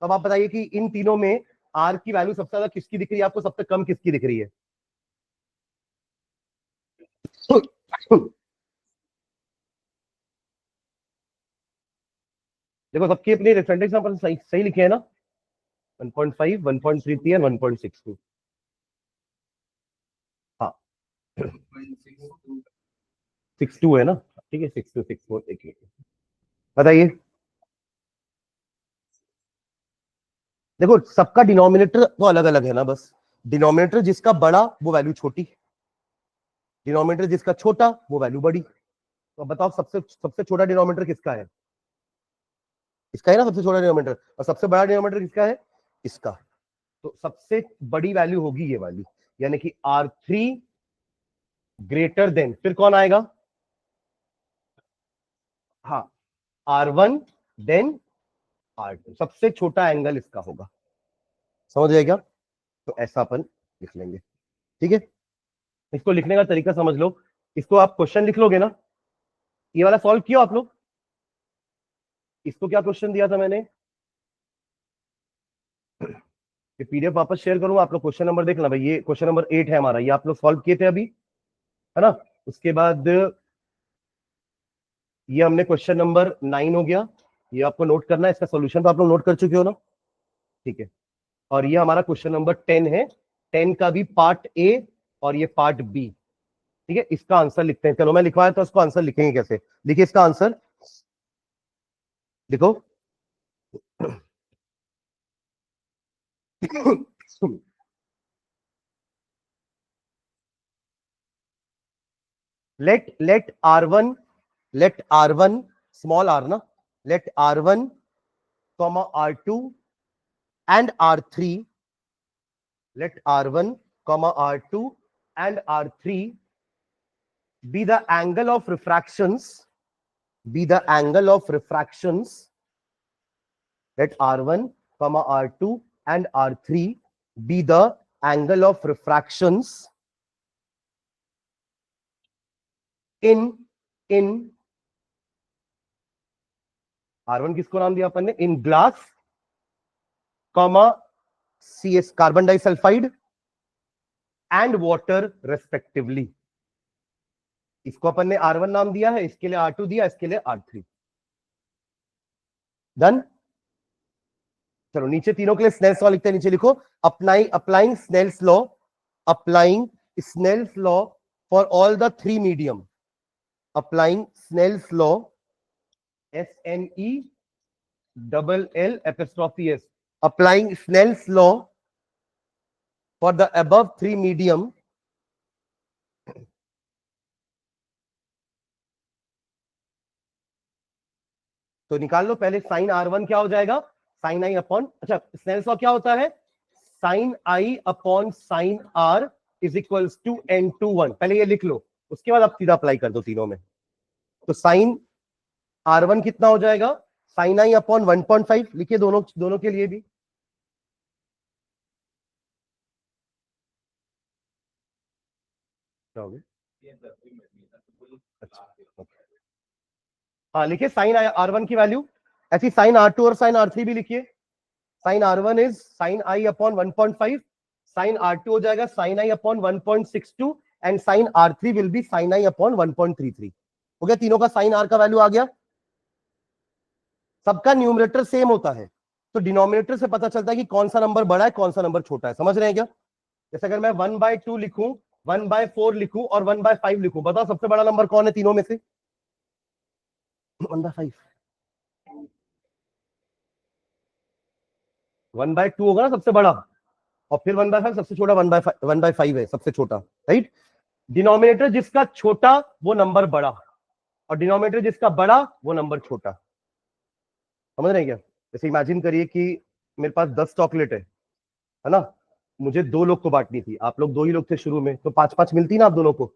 Speaker 1: अब आप बताइए कि इन तीनों में आर की वैल्यू सबसे ज्यादा किसकी दिख रही है आपको, सबसे कम किसकी दिख रही है? देखो सबकी अपनी रेफरेंस एग्जांपल सही सही लिखे हैं ना, 1.5, 1.33 और 1.62। हाँ 62 है ना, ठीक है, 62 64 एक मिनट बताइए। देखो सबका डिनोमिनेटर तो अलग अलग है ना, बस डिनोमिनेटर जिसका बड़ा वो वैल्यू छोटी, डिनोमिनेटर जिसका छोटा वो वैल्यू बड़ी। तो अब बताओ सबसे सबसे छोटा डिनोमिनेटर किसका है? इसका है ना सबसे छोटा डिनोमिनेटर, और सबसे बड़ा डिनोमिनेटर किसका है? इसका। तो सबसे बड़ी वैल्यू होगी ये वाली, यानी कि R3 ग्रेटर देन, फिर कौन आएगा? हाँ R1 देन R2, सबसे छोटा एंगल इसका होगा। समझ गए क्या? तो ऐसा अपन लिख लेंगे, ठीक है। इसको लिखने का तरीका समझ लो, इसको आप क्वेश्चन लिख लोगे ना, ये वाला सॉल्व किया आप लोग? इसको क्या क्वेश्चन दिया था मैंने, ये पीडीएफ वापस शेयर करूँ आप लोग, क्वेश्चन नंबर देखना भाई, ये क्वेश्चन नंबर 8 है हमारा, ये आप लोग सॉल्व किए थे अभी, है ना। उसके बाद ये हमने क्वेश्चन नंबर 9 हो गया, ये आपको नोट करना है, इसका सोल्यूशन तो आप लोग नोट कर चुके हो ना, ठीक है। और ये हमारा क्वेश्चन नंबर 10 है, 10 का भी पार्ट ए और ये पार्ट बी, ठीक है। इसका आंसर लिखते हैं, चलो मैं लिखवाया तो उसको आंसर लिखेंगे कैसे, देखिए इसका आंसर देखो। let R1, let R1 small r ना, let R1 comma R2 and R3, let R1 comma R2 and R3 be the angle of refractions, be the angle of refractions, let R1 comma R2 and R3 be the angle of refractions in R1 किसको नाम दिया अपन ने, in glass comma CS carbon disulphide and water respectively. इसको अपन ने R1 नाम दिया है, इसके लिए R2 दिया, इसके लिए R3। डन। चलो नीचे तीनों के लिए स्नेल्स लॉ लिखते हैं, नीचे लिखो applying Snell's law, applying Snell's law for all the three medium, applying Snell's law SNELL applying Snell's law for the above three medium तो निकाल लो पहले, साइन R1 क्या हो जाएगा, साइन आई अपॉन, अच्छा स्नेल्स लॉ क्या होता है, sine i upon sine R is equals to N2 1, पहले ये लिख लो, उसके बाद आप सीधा अप्लाई कर दो तीनों में। तो साइन R1 कितना हो जाएगा, साइन आई अपॉन 1.5 लिखिए, दोनों दोनों के लिए भी। हाँ लिखिए साइन R1 की वैल्यू, ऐसी साइन R2 और साइन R3 भी लिखिए। Sine R1 is sine i upon 1.5, sine R2 हो जाएगा sine i upon 1.62 and sine R3 will be sine i upon 1.33। हो गया, तीनों का साइन R का वैल्यू आ गया, सबका न्यूमरेटर सेम होता है, तो डिनोमिनेटर से पता चलता है कि कौन सा नंबर बड़ा है कौन सा नंबर छोटा है। समझ रहे हैं क्या? जैसे अगर मैं 1/2 लिखूं, 1/4 लिखूं और 1/5 लिखूं, बताओ सबसे बड़ा नंबर कौन है तीनों में से? 1/5, 1/2 होगा ना सबसे बड़ा, और फिर 1/5 सबसे छोटा, 1/5 है सबसे छोटा, राइट। डिनोमिनेटर जिसका छोटा वो नंबर बड़ा, और डिनोमिनेटर जिसका बड़ा वो नंबर छोटा। समझ रहे हैं क्या? जैसे इमेजिन करिए कि मेरे पास 10 चॉकलेट है ना, मुझे 2 लोग को बांटनी थी, आप लोग 2 ही लोग थे शुरू में, तो 5-5 मिलती ना आप दोनों को,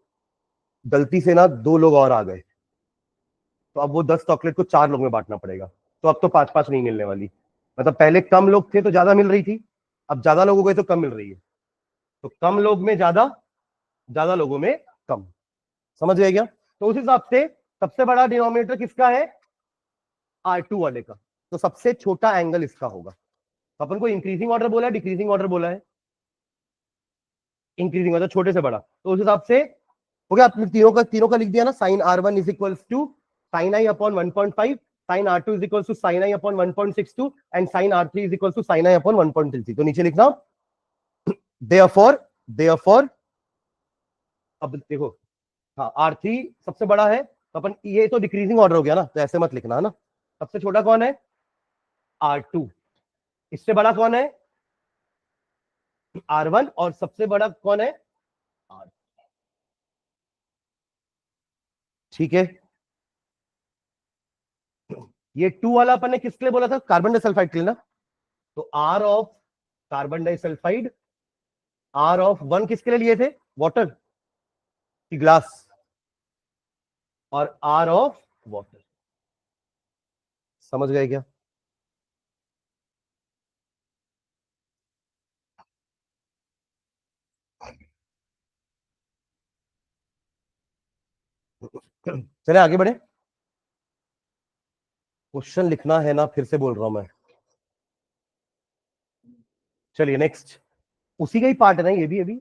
Speaker 1: गलती से ना 2 लोग और आ गए, तो अब वो 10 चॉकलेट को 4 लोग में बांटना पड़ेगा, तो अब तो 5-5 नहीं मिलने वाली। मतलब पहले कम लोग थे तो ज्यादा मिल रही थी, अब ज्यादा लोग हो गए तो कम मिल रही है। तो कम लोग में ज्यादा, ज्यादा लोगों में कम। समझ गए क्या? तो उस हिसाब से सबसे बड़ा डिनोमिनेटर किसका है? R2 वाले का। तो सबसे छोटा एंगल इसका होगा। तो अपन को इंक्रीजिंग ऑर्डर बोला है, डिक्रीजिंग ऑर्डर बोला है? इंक्रीजिंग मतलब छोटे से बड़ा। तो उस हिसाब से हो गया। आपने तीनों का लिख दिया ना। Sine R1 is equal to sine i upon 1.5, sine R2 is equal to sine i upon 1.62 and sine R3 is equal to sine i upon 1.33। तो नीचे लिखना देयरफॉर, देयरफॉर अब देखो, हाँ R3 सबसे बड़ा है, तो अपन ये तो डिक्रीजिंग ऑर्डर हो गया ना, तो ऐसे मत लिखना है ना। सबसे छोटा कौन है? R2। इससे बड़ा कौन है? R1। और सबसे बड़ा कौन है? R। ठीक है। ये 2 वाला अपन ने किसके लिए बोला था? कार्बन डाइसल्फाइड के लिए ना। तो R of carbon disulphide, R of 1 किसके लिए लिए थे? वाटर की ग्लास, और R ऑफ वाटर। समझ गए क्या? चले आगे बढ़े। क्वेश्चन लिखना है ना, फिर से बोल रहा हूं मैं। चलिए नेक्स्ट। उसी का ही पार्ट है ना ये भी अभी?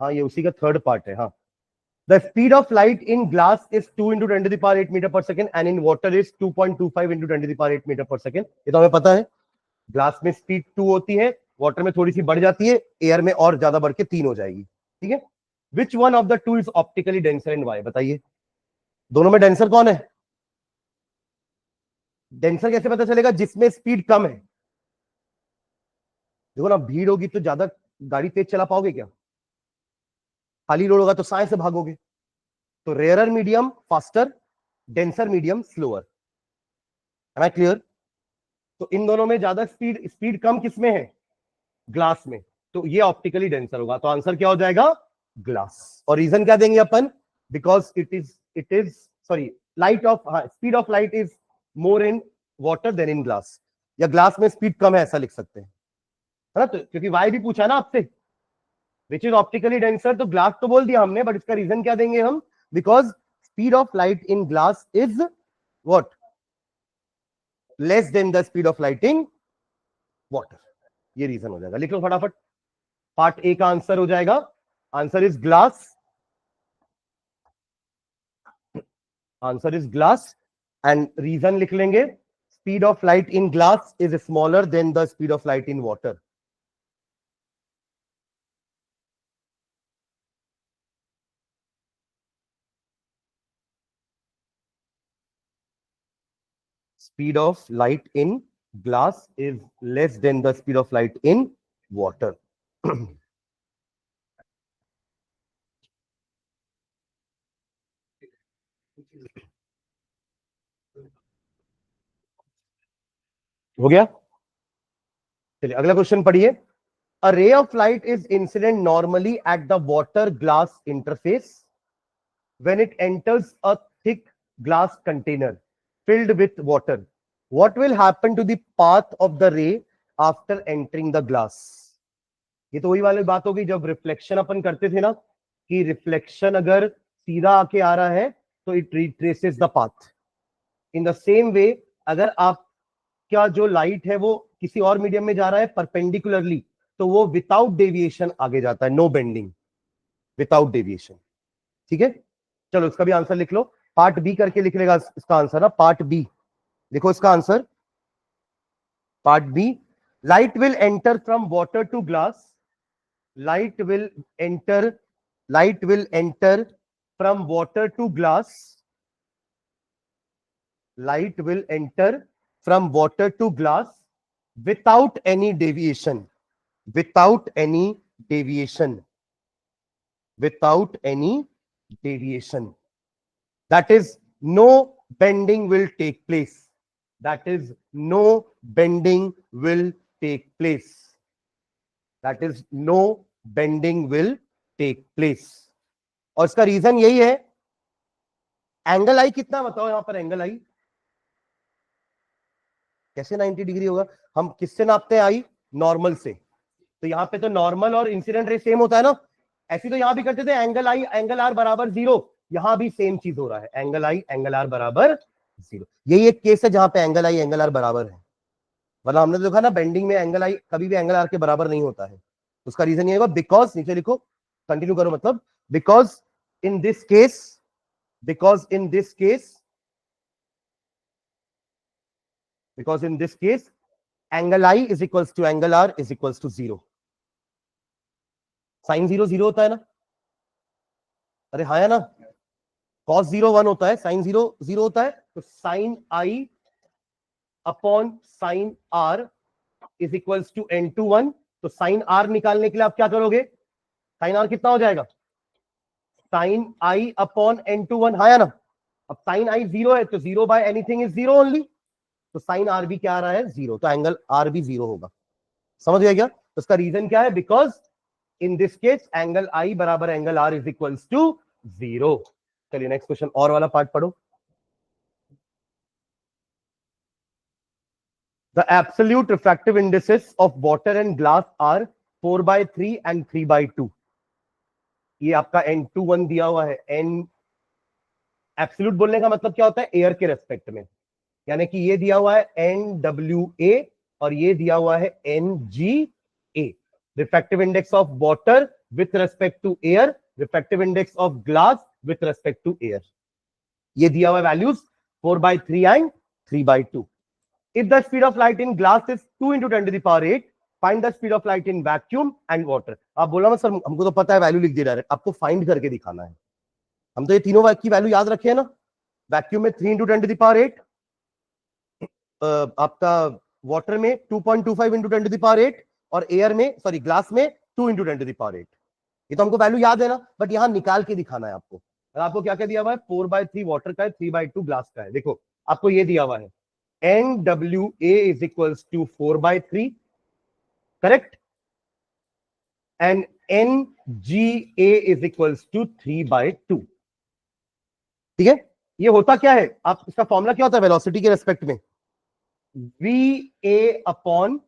Speaker 1: हाँ ये उसी का थर्ड पार्ट है। हाँ, the speed of light in glass is 2 into 10⁸ metre per second and in water is 2.25 into 10⁸ metre per second. ये तो हमें पता है। ग्लास में स्पीड 2 होती है, वाटर में थोड़ी सी बढ़ जाती है, एयर में और ज्यादा बढ़ के 3 हो जाएगी। ठीक है। Which one of the two is optically denser and why? बताइए, दोनों में डेंसर कौन है? डेंसर कैसे पता चलेगा? जिसमें स्पीड कम है। देखो ना, भीड़ होगी तो ज्यादा गाड़ी तेज चला पाओगे क्या? खाली रोड होगा तो साए से भागोगे। तो rarer medium faster, denser medium slower. Am I clear? तो इन दोनों में ज्यादा स्पीड, स्पीड कम किसमें है? ग्लास में। तो ये ऑप्टिकली डेंसर होगा। तो आंसर क्या हो जाएगा? ग्लास। और रीजन क्या देंगे अपन? Because it is sorry, light of, speed of light is more in water than in glass. या ग्लास में स्पीड कम है, ऐसा लिख सकते हैं, है ना? तो क्योंकि वाई भी पूछा ना आपसे, विच इज ऑप्टिकली डेंसर, तो ग्लास तो बोल दिया हमने, बट इसका रीजन क्या देंगे हम? Because speed of light in glass is what? Less than the speed of light in water. ये रीजन हो जाएगा। लिख लो फटाफट। पार्ट ए का आंसर हो जाएगा, answer is glass, answer is glass. And reason लिख लेंगे, speed of light in glass is smaller than the speed of light in water. Speed of light in glass is less than the speed of light in water. हो गया? चलिए अगला question पढ़िए। A ray of light is incident normally at the water glass interface when it enters a thick glass container filled with water. What will happen to the path of the ray after entering the glass? ये तो वही वाली बात होगी जब reflection अपन करते थे ना, कि रिफ्लेक्शन अगर सीधा आके आ रहा है तो it retraces the path. In the same way, अगर आपका जो लाइट है वो किसी और मीडियम में जा रहा है परपेंडिकुलरली, तो वो विदाउट डेविएशन आगे जाता है, नो बेंडिंग, विदाउट डेविएशन। ठीक है। चलो इसका भी आंसर लिख लो। पार्ट बी करके लिख लेगा इसका आंसर ना, पार्ट बी लिखो इसका आंसर। Part b, light will enter from water to glass, light will enter, light will enter from water to glass, light will enter from water to glass without any deviation, without any deviation, without any deviation. That is, no bending will take place, that is, no bending will take place, that is, no bending will take place. और इसका reason यही है, angle आई कितना बताओ यहां पर, angle आई कैसे 90 degree होगा? हम किससे नापते हैं आई? नॉर्मल से। तो यहाँ पे तो नॉर्मल और इंसिडेंट रे सेम होता है ना, ऐसी तो यहां भी करते थे, एंगल आई एंगल आर बराबर 0, यहां भी सेम चीज हो रहा है, एंगल आई एंगल आर बराबर 0। यही एक केस है जहां पे एंगल आई एंगल आर बराबर है, वरना हमने देखा ना बेंडिंग में एंगल आई कभी भी एंगल आर के बराबर नहीं होता है। उसका रीजन ये होगा, बिकॉज, नीचे लिखो, कंटिन्यू करो, मतलब because in this case, because in this case, because in this case angle i is equals to angle are is equals to 0। Sine 0 0 होता है ना, अरे हाँ है ना, cos 0 1 होता है, साइन 0 0 होता है, तो sine i upon sine r is equals to n2 1। तो साइन आर निकालने के लिए आप क्या करोगे, साइन आर कितना हो जाएगा, साइन आई अपॉन n2 1, हाँ या ना। अब साइन आई 0 है तो 0 बाय एनीथिंग इज 0 ओनली, तो साइन आर भी क्या आ रहा है 0, तो एंगल आर भी 0 होगा। समझ गया क्या? तो उसका रीजन क्या है, because in this case angle I बराबर angle are is equals to 0। चलिए नेक्स्ट क्वेश्चन और वाला पार्ट पढ़ो। The absolute refractive indices of water and glass are 4/3 and 3/2। ये आपका n21 दिया हुआ है। n एब्सोल्यूट बोलने का मतलब क्या होता है, एयर के रेस्पेक्ट में, यानी कि ये दिया हुआ है NWA और ये दिया हुआ है NGA, refractive index of water with respect to air, refractive index of glass with respect to air. ये दिया हुआ values 4/3 and 3/2। If the speed of light in glass is 2 into 10 to the power 8, find the speed of light in vacuum and water। आप बोला ना sir हमको तो पता है वैल्यू लिख दिया डायरेक्ट, आपको फाइंड करके दिखाना है। हम तो ये तीनों की वैल्यू याद रखे है ना, वैक्यूम में 3 into 10 to the power 8, आपका वाटर में 2.25 into 10 to the power 8, और एयर में, सॉरी ग्लास में 2 into 10 to the power 8। ये तो हमको वैल्यू याद है ना, बट यहां निकाल के दिखाना है आपको। और आपको क्या क्या दिया हुआ है, 4/3 वाटर का है, 3/2 ग्लास का है। देखो आपको ये दिया हुआ है NWA is equals to 4/3, correct, and NGA is equals to 3/2। ठीक है, ये होता क्या है, आप इसका फॉर्मूला क्या होता है वेलोसिटी के रेस्पेक्ट में, VA अपॉन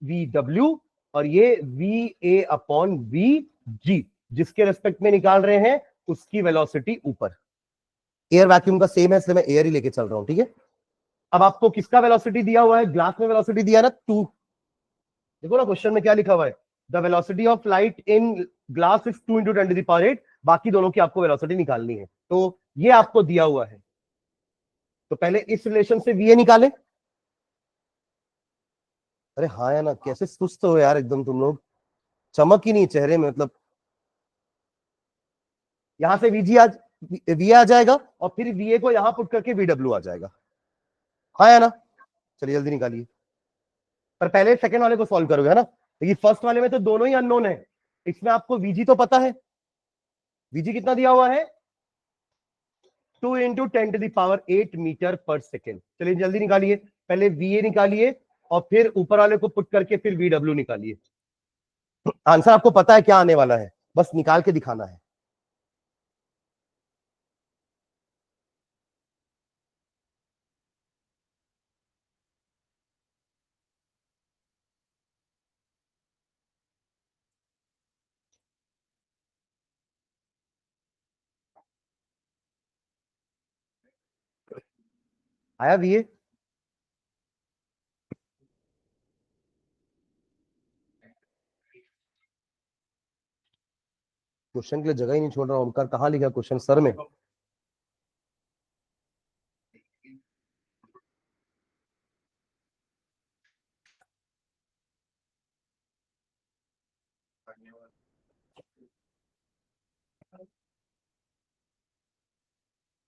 Speaker 1: VW, और ये VA अपॉन VG, जिसके रेस्पेक्ट में निकाल रहे हैं उसकी वेलोसिटी ऊपर। एयर वैक्यूम का सेम है इसलिए मैं एयर ही लेके चल रहा हूं, ठीक है। अब आपको किसका वेलोसिटी दिया हुआ है, ग्लास में वेलोसिटी दिया ना 2। देखो ना क्वेश्चन में क्या लिखा हुआ है, the velocity of light in glass is 2 into 10 to the power 8। बाकी दोनों की आपको वेलोसिटी निकालनी है, तो ये आपको दिया हुआ है। तो पहले इस रिलेशन से VA निकाले। अरे हाँ यार ना, कैसे सुस्त हो यार एकदम तुम लोग, चमक ही नहीं चेहरे में, मतलब यहां से VA आ जाएगा और फिर VA को यहां पुट करके VW आ जाएगा, हाँ या ना। चलिए जल्दी निकालिए, पर पहले सेकंड वाले को सॉल्व करोगे है ना, क्योंकि फर्स्ट वाले में तो दोनों ही अननोन है। इसमें आपको VG तो पता है, VG कितना दिया हुआ है, 2 into 10 to the power 8 metre पर सेकेंड। चलिए जल्दी निकालिए, पहले VA निकालिए और फिर ऊपर वाले को पुट करके फिर VW निकालिए। आंसर आपको पता है क्या आने वाला है, बस निकाल के दिखाना है। आया VA? क्वेश्चन के लिए जगह ही नहीं छोड़ रहा हूं, ओमकार कहां लिखा क्वेश्चन, सर में?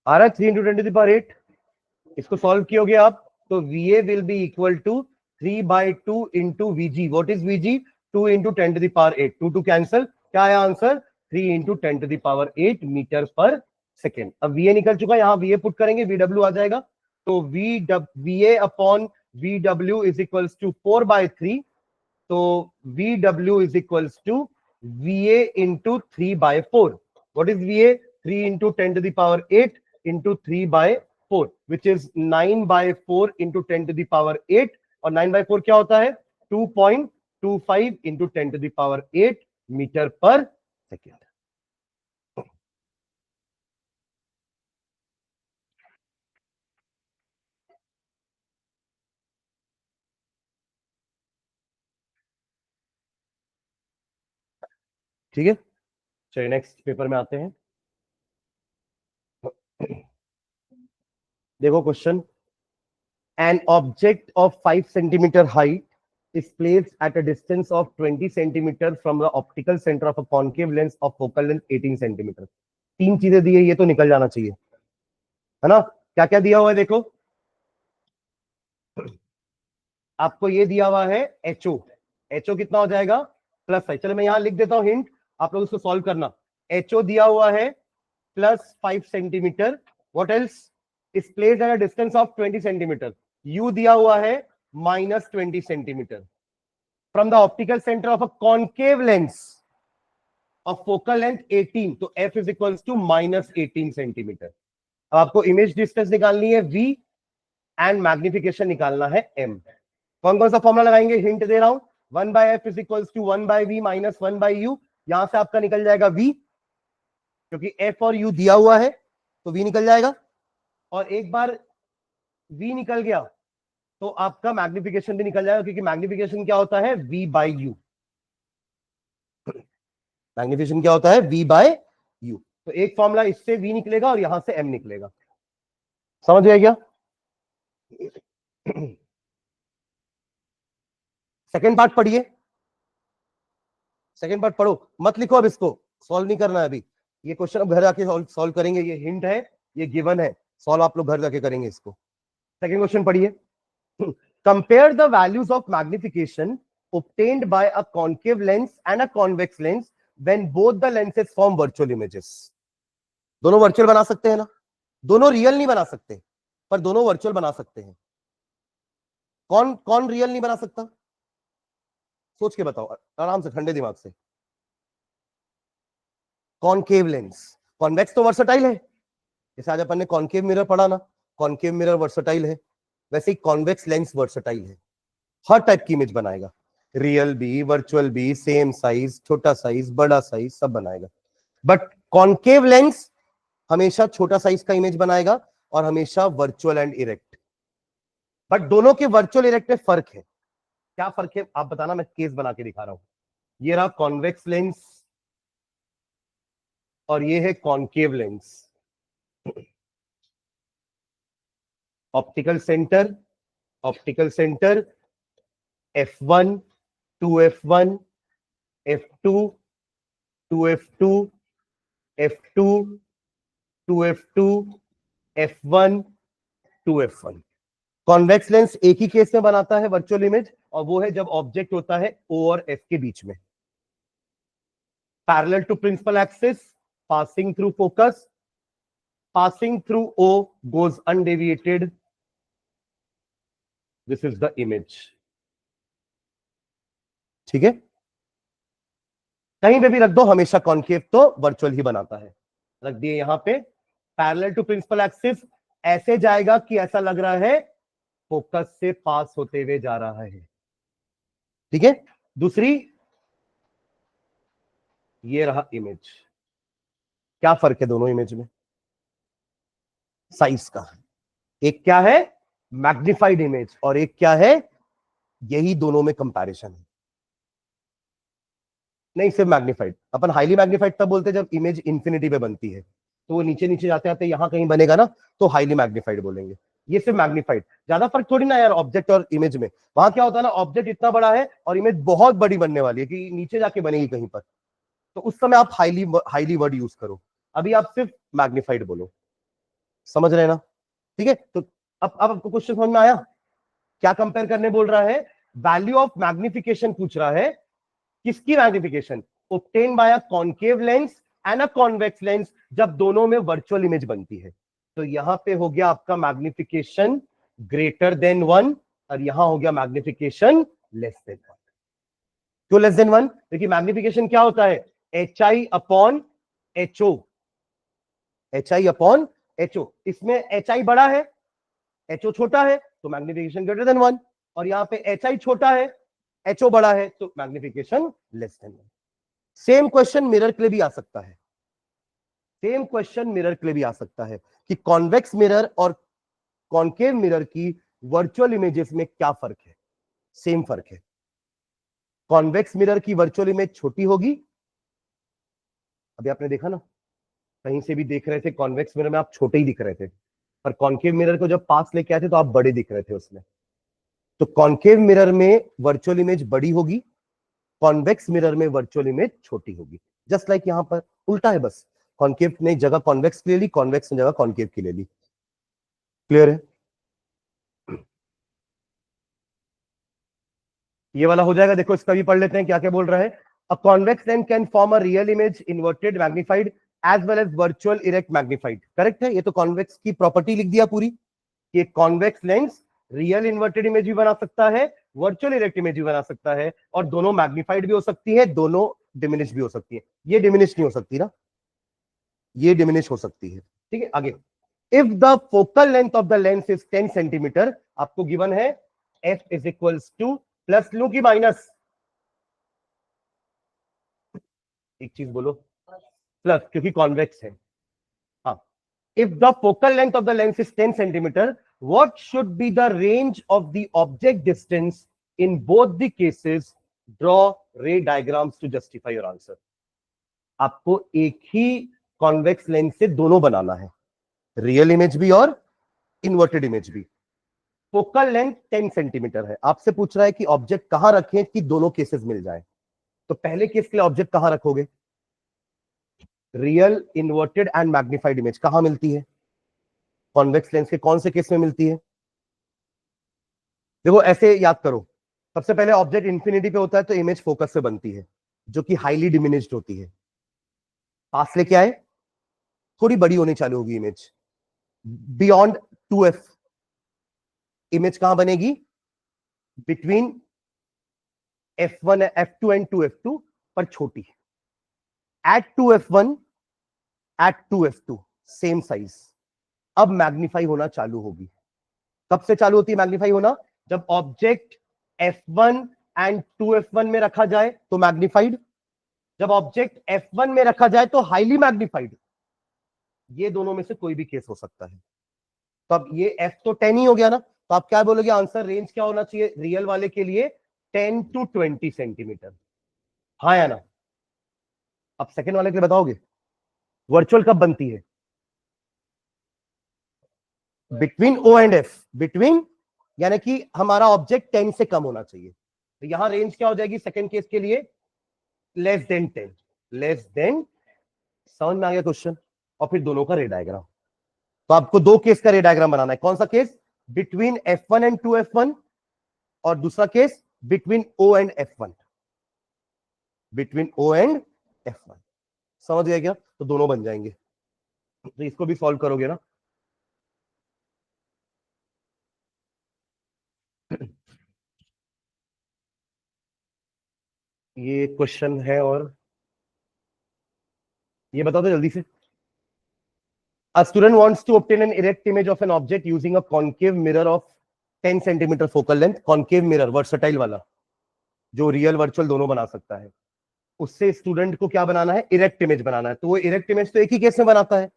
Speaker 1: आ रहा है 3 into 10 to the power 8। इसको सॉल्व कियोगे आप तो VA will be equal to 3/2 into VG। What is VG? 2 into 10 to the power 8, 2 कैंसल, क्या आया आंसर, 3 into 10 to the power 8 metre पर सेकेंड। अब VA निकल चुका, यहाँ VA पुट करेंगे, VW आ जाएगा, तो VA upon VW is equals to 4/3, तो VW is equals to VA into 3/4। What is VA? 3 into 10 to the power 8 into 3 by 4 which is 9 by 4 into 10 to the power 8 और 9 by 4 क्या होता है? 2.25 into 10 to the power 8 metre पर second. ठीक है, चलिए next paper में आते हैं। देखो question, an object of 5 centimetre height is placed at a distance of 20 centimeter from the optical center of a concave lens of focal length 18 centimeter। तीन चीजें दी है, ये तो निकल जाना चाहिए, है ना? क्या क्या दिया हुआ है देखो, आपको ये दिया हुआ है HO, HO कितना हो जाएगा? +5। चलो मैं यहां लिख देता हूं हिंट, आप लोग उसको सॉल्व करना। HO दिया हुआ है +5 centimetre, what else? Is placed at a distance of 20 centimetre. U दिया हुआ है -20 centimetre from the optical centre of a concave lens of focal length 18, तो F is equals to -18 centimetre. अब आपको इमेज डिस्टेंस निकालनी है V एंड मैग्निफिकेशन निकालना है M। कौन कौन सा फॉर्मुला लगाएंगे? हिंट दे रहा हूं, 1/f is equals to 1/v minus 1/u। यहां से आपका निकल जाएगा V, क्योंकि F और U दिया हुआ है तो V निकल जाएगा, और एक बार V निकल गया तो आपका मैग्निफिकेशन भी निकल जाएगा, क्योंकि मैग्निफिकेशन क्या होता है? V/U। मैग्निफिकेशन क्या होता है? V/U। तो एक फॉर्मूला इससे V निकलेगा और यहां से M निकलेगा। समझ गया क्या? सेकेंड पार्ट पढ़िए, सेकेंड पार्ट पढ़ो, मत लिखो अब, इसको सॉल्व नहीं करना है अभी। ये क्वेश्चन अब घर जाके सॉल्व करेंगे, ये हिंट है, ये गिवन है, सॉल्व आप लोग घर जाके करेंगे इसको। सेकेंड क्वेश्चन पढ़िए, compare the values of magnification obtained by a concave lens and a convex lens when both the lenses form virtual images। दोनों वर्चुअल बना सकते हैं ना? दोनों रियल नहीं बना सकते, पर दोनों वर्चुअल बना सकते हैं। कौन कौन रियल नहीं बना सकता? सोच के बताओ आराम से, ठंडे दिमाग से। कॉनकेव लेंस, कॉन्वेक्स तो वर्सटाइल है, जैसे आज अपन ने कॉनकेव मिरर पढ़ा ना, कॉनकेव मिरर वर्सटाइल है, वैसे ही कॉन्वेक्स लेंस वर्सटाइल है, हर टाइप की इमेज बनाएगा, रियल भी, वर्चुअल भी, सेम साइज, छोटा साइज, बड़ा साइज, सब बनाएगा। बट कॉनकेव लेंस हमेशा छोटा साइज का इमेज बनाएगा और हमेशा वर्चुअल एंड इरेक्ट। बट दोनों के वर्चुअल इरेक्ट में फर्क है, क्या फर्क है आप बताना, मैं केस बना के दिखा रहा हूं। ये रहा कॉन्वेक्स लेंस और ये है concave lens. Optical centre, optical centre F1, 2F1, F2, 2F2, F2, 2F2, F1, 2F1। Convex lens एक ही केस में बनाता है वर्चुअल इमेज, और वो है जब ऑब्जेक्ट होता है O और F के बीच में, parallel to principal axis, passing through focus, passing through O goes undeviated, this is the image। ठीक है, कहीं पे भी रख दो, हमेशा कॉन्केव तो वर्चुअल ही बनाता है। रख दिए यहां पे, पैरेलल टू प्रिंसिपल एक्सिस, ऐसे जाएगा कि ऐसा लग रहा है फोकस से पास होते हुए जा रहा है। ठीक है, दूसरी, ये रहा इमेज। क्या फर्क है दोनों इमेज में? साइज का, एक क्या है? मैग्निफाइड इमेज, और एक क्या है? यही दोनों में कंपैरिजन है। नहीं, सिर्फ मैग्निफाइड। अपन हाईली मैग्निफाइड तब बोलते हैं जब इमेज इंफिनिटी पे बनती है, तो वो नीचे नीचे जाते जाते यहां कहीं बनेगा ना, तो हाईली मैग्निफाइड बोलेंगे। ये सिर्फ मैग्निफाइड, ज्यादा फर्क थोड़ी ना यार ऑब्जेक्ट और इमेज में। वहां क्या होता है ना, ऑब्जेक्ट इतना बड़ा है और इमेज बहुत बड़ी बनने वाली है कि नीचे जाके बनेगी कहीं पर, तो उस समय आप हाईली वर्ड यूज करो। अभी आप सिर्फ मैग्निफाइड बोलो, समझ रहे हैं ना? ठीक है, तो अब आपको क्वेश्चन समझ में आया? क्या कंपेयर करने बोल रहा है? वैल्यू ऑफ मैग्निफिकेशन पूछ रहा है। किसकी magnification? obtained by a concave lens and a convex lens, जब दोनों में वर्चुअल इमेज बनती है। तो यहां पे हो गया आपका मैग्निफिकेशन ग्रेटर देन 1 और यहां हो गया मैग्निफिकेशन लेस देन 1। क्यों लेस देन 1? क्योंकि मैग्निफिकेशन क्या होता है? HI upon HO, HI upon HO। इसमें HI बड़ा है, HO छोटा है, तो मैग्निफिकेशन ग्रेटर देन 1, और यहां पे HI छोटा है, HO बड़ा है, तो magnification less than 1। Same question mirror के लिए भी आ सकता है, सेम क्वेश्चन मिरर के लिए भी आ सकता है कि कॉन्वेक्स मिरर और कॉन्केव मिरर की वर्चुअल इमेजेस में क्या फर्क है। सेम फर्क है, कॉन्वेक्स मिरर की वर्चुअल इमेज छोटी होगी, अभी आपने देखा ना, कहीं से भी देख रहे थे कॉन्वेक्स मिरर में आप छोटे ही दिख रहे थे, पर कॉन्केव मिरर को जब पास लेके आए थे तो आप बड़े दिख रहे थे उसमें। तो कॉन्केव मिरर में वर्चुअल इमेज बड़ी होगी, कॉन्वेक्स मिरर में वर्चुअल इमेज छोटी होगी। जस्ट लाइक यहां पर उल्टा है, बस कॉन्केव ने जगह कॉन्वेक्स की ले ली, कॉन्वेक्स ने जगह कॉन्केव की ले ली। क्लियर है? ये वाला हो जाएगा, देखो इसका भी पढ़ लेते हैं क्या क्या बोल रहा है। A convex lens can form a real image inverted magnified as well as virtual erect magnified. Correct है, ये तो कॉन्वेक्स की प्रॉपर्टी लिख दिया पूरी कि convex lens real inverted image भी बना सकता है, वर्चुअल इरेक्ट इमेज भी बना सकता है, और दोनों मैग्नीफाइड भी हो सकती है, दोनों डिमिनिश भी हो सकती है। ये डिमिनिश नहीं हो सकती ना, ये डिमिनिश हो सकती है। ठीक है, आगे। If the focal length of the lens is 10 centimetre, आपको गिवन है f is equals to, plus लू की माइनस, एक चीज बोलो, प्लस, क्योंकि कॉन्वेक्स है। हाँ, if the focal length of the lens is 10 centimetre, what should be the range of the object distance in both the cases? Draw ray diagrams to justify your answer. आपको एक ही convex lens से दोनों बनाना है, real image भी और inverted image भी। Focal length 10 centimetre है, आपसे पूछ रहा है कि ऑब्जेक्ट कहां रखें कि दोनों केसेस मिल जाए। तो पहले केस के लिए ऑब्जेक्ट कहां रखोगे? Real, inverted and magnified image कहां मिलती है? कॉन्वेक्स लेंस के कौन से केस में मिलती है? देखो ऐसे याद करो, सबसे पहले ऑब्जेक्ट इंफिनिटी पे होता है तो इमेज फोकस से बनती है, जो कि हाईली डिमिनिश्ड होती है। पास लेके आए, थोड़ी बड़ी होनी चालू होगी इमेज, बियॉन्ड 2f इमेज कहां बनेगी? Between f1 f2 and 2f2, पर छोटी। At 2f1 at 2f2 same size. अब मैग्नीफाई होना चालू होगी। कब से चालू होती है मैग्नीफाई होना? जब ऑब्जेक्ट f1 एंड 2f1 में रखा जाए तो मैग्नीफाइड, जब ऑब्जेक्ट f1 में रखा जाए तो हाईली मैग्नीफाइड। ये दोनों में से कोई भी केस हो सकता है। तो अब ये f तो 10 ही हो गया ना, तो आप क्या बोलोगे आंसर रेंज क्या होना चाहिए रियल वाले के लिए? 10 to 20 सेंटीमीटर। हाँ या ना? अब सेकेंड वाले के लिए बताओगे वर्चुअल कब बनती है? Between o and f, between, यानी कि हमारा ऑब्जेक्ट 10 से कम होना चाहिए। तो यहां रेंज क्या हो जाएगी सेकेंड केस के लिए? Less than 10, less than. समझ में आ गया क्वेश्चन? और फिर दोनों का रे डायग्राम। तो आपको दो केस का रे डायग्राम बनाना है। कौन सा case? Between F1 and 2F1, और दूसरा case between O and F1, between O and F1। समझ गया क्या? तो दोनों बन जाएंगे। तो इसको भी सॉल्व करोगे ना? ये क्वेश्चन है, और ये बता दो जल्दी से। A student wants to obtain an erect image of an object using a concave mirror of 10 centimetre focal length. Concave mirror versatile वाला, जो रियल वर्चुअल दोनों बना सकता है। उससे स्टूडेंट को क्या बनाना है? इरेक्ट इमेज बनाना है। तो वो इरेक्ट इमेज तो एक ही केस में बनाता है,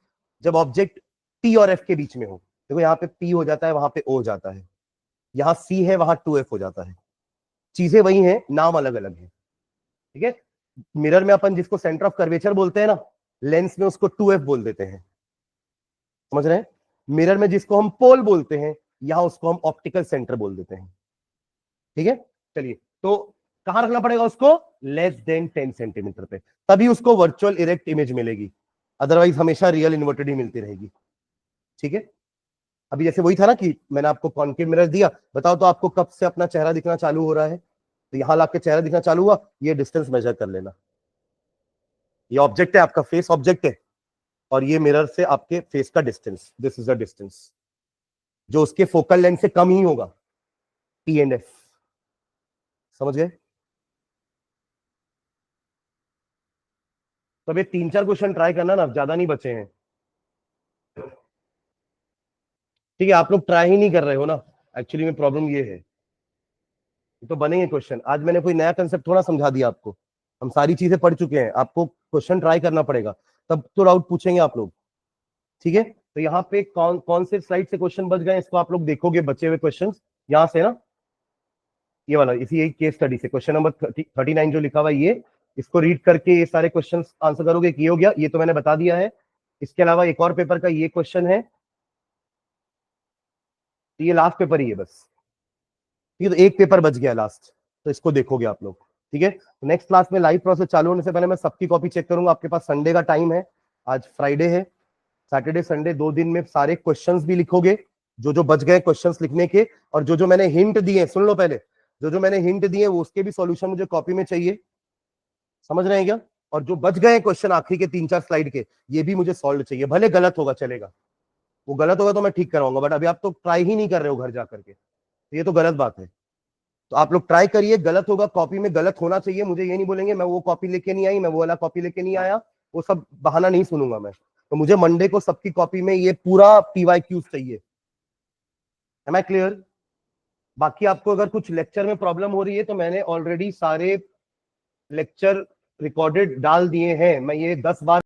Speaker 1: जब ऑब्जेक्ट P और F के बीच में हो। देखो यहाँ पे P हो जाता है, वहां पे O हो जाता है, यहाँ C है, वहां 2F हो जाता है। चीजें वही हैं, नाम अलग अलग है। ठीक है, मिरर में अपन जिसको सेंटर ऑफ कर्वेचर बोलते हैं ना, लेंस में उसको 2F बोल देते हैं। समझ रहे हैं? मिरर में जिसको हम पोल बोलते हैं, यहां उसको हम ऑप्टिकल सेंटर बोल देते हैं। ठीक है, चलिए, तो कहां रखना पड़ेगा उसको? लेस देन 10 सेंटीमीटर पे, तभी उसको वर्चुअल इरेक्ट इमेज मिलेगी, अदरवाइज हमेशा रियल इन्वर्टेड ही मिलती रहेगी। ठीक है, अभी जैसे वही था ना कि मैंने आपको कॉन्केव मिरर दिया, बताओ तो आपको कब से अपना चेहरा दिखना चालू हो रहा है? तो यहां लाके चेहरा दिखना चालू हुआ, ये डिस्टेंस मेजर कर लेना। ये ऑब्जेक्ट है, आपका फेस ऑब्जेक्ट है, और ये मिरर से आपके फेस का distance, this is the distance, जो उसके फोकल लेंथ से कम ही होगा, P एंड F। समझ गए? तो अब ये 3-4 क्वेश्चन ट्राई करना ना, ज्यादा नहीं बचे हैं। ठीक है, आप लोग ट्राई ही नहीं कर रहे हो ना, एक्चुअली में प्रॉब्लम ये है। तो बनेंगे क्वेश्चन, आज मैंने कोई नया कंसेप्ट थोड़ा समझा दिया आपको, हम सारी चीजें पढ़ चुके हैं, आपको क्वेश्चन ट्राई करना पड़ेगा, तब तो डाउट पूछेंगे आप लोग। ठीक है, तो यहाँ पे कौन कौन से स्लाइड से क्वेश्चन बच गए, इसको आप लोग देखोगे, बचे हुए क्वेश्चन यहाँ से ना, ये वाला, इसी एक केस स्टडी से क्वेश्चन नंबर 39 जो लिखा हुआ है ये, इसको रीड करके ये सारे क्वेश्चन आंसर करोगे। ये हो गया, ये तो मैंने बता दिया है। इसके अलावा एक और पेपर का ये क्वेश्चन है, तो ये लास्ट पेपर ही है बस, ठीक है, तो एक पेपर बच गया लास्ट, तो इसको देखोगे आप लोग। ठीक है, नेक्स्ट क्लास में लाइव प्रोसेस चालू होने से पहले मैं सबकी कॉपी चेक करूंगा। आपके पास संडे का टाइम है, आज फ्राइडे है, सैटरडे संडे 2 दिन में सारे क्वेश्चंस भी लिखोगे, जो जो बच गए क्वेश्चंस लिखने के, और जो जो मैंने हिंट दिए, सुन लो पहले, जो जो मैंने हिंट दिए वो उसके भी सॉल्यूशन मुझे कॉपी में चाहिए, समझ रहे हैं क्या? और जो बच गए क्वेश्चन आखिरी के 3-4 स्लाइड के, ये भी मुझे सॉल्व चाहिए, भले गलत होगा चलेगा, वो गलत होगा तो मैं ठीक कराऊंगा, बट अभी आप तो ट्राई ही नहीं कर रहे हो घर जाकर के, तो ये तो गलत बात है। तो आप लोग ट्राई करिए, गलत होगा कॉपी में, गलत होना चाहिए, मुझे ये नहीं बोलेंगे मैं वो कॉपी लेके नहीं आई, मैं वो वाला कॉपी लेके नहीं आया, वो सब बहाना नहीं सुनूंगा मैं। तो मुझे मंडे को सबकी कॉपी में ये पूरा PYQ चाहिए। Am I clear? बाकी आपको अगर कुछ लेक्चर में प्रॉब्लम हो रही है तो मैंने ऑलरेडी सारे लेक्चर रिकॉर्डेड डाल दिए हैं, मैं ये 10 बार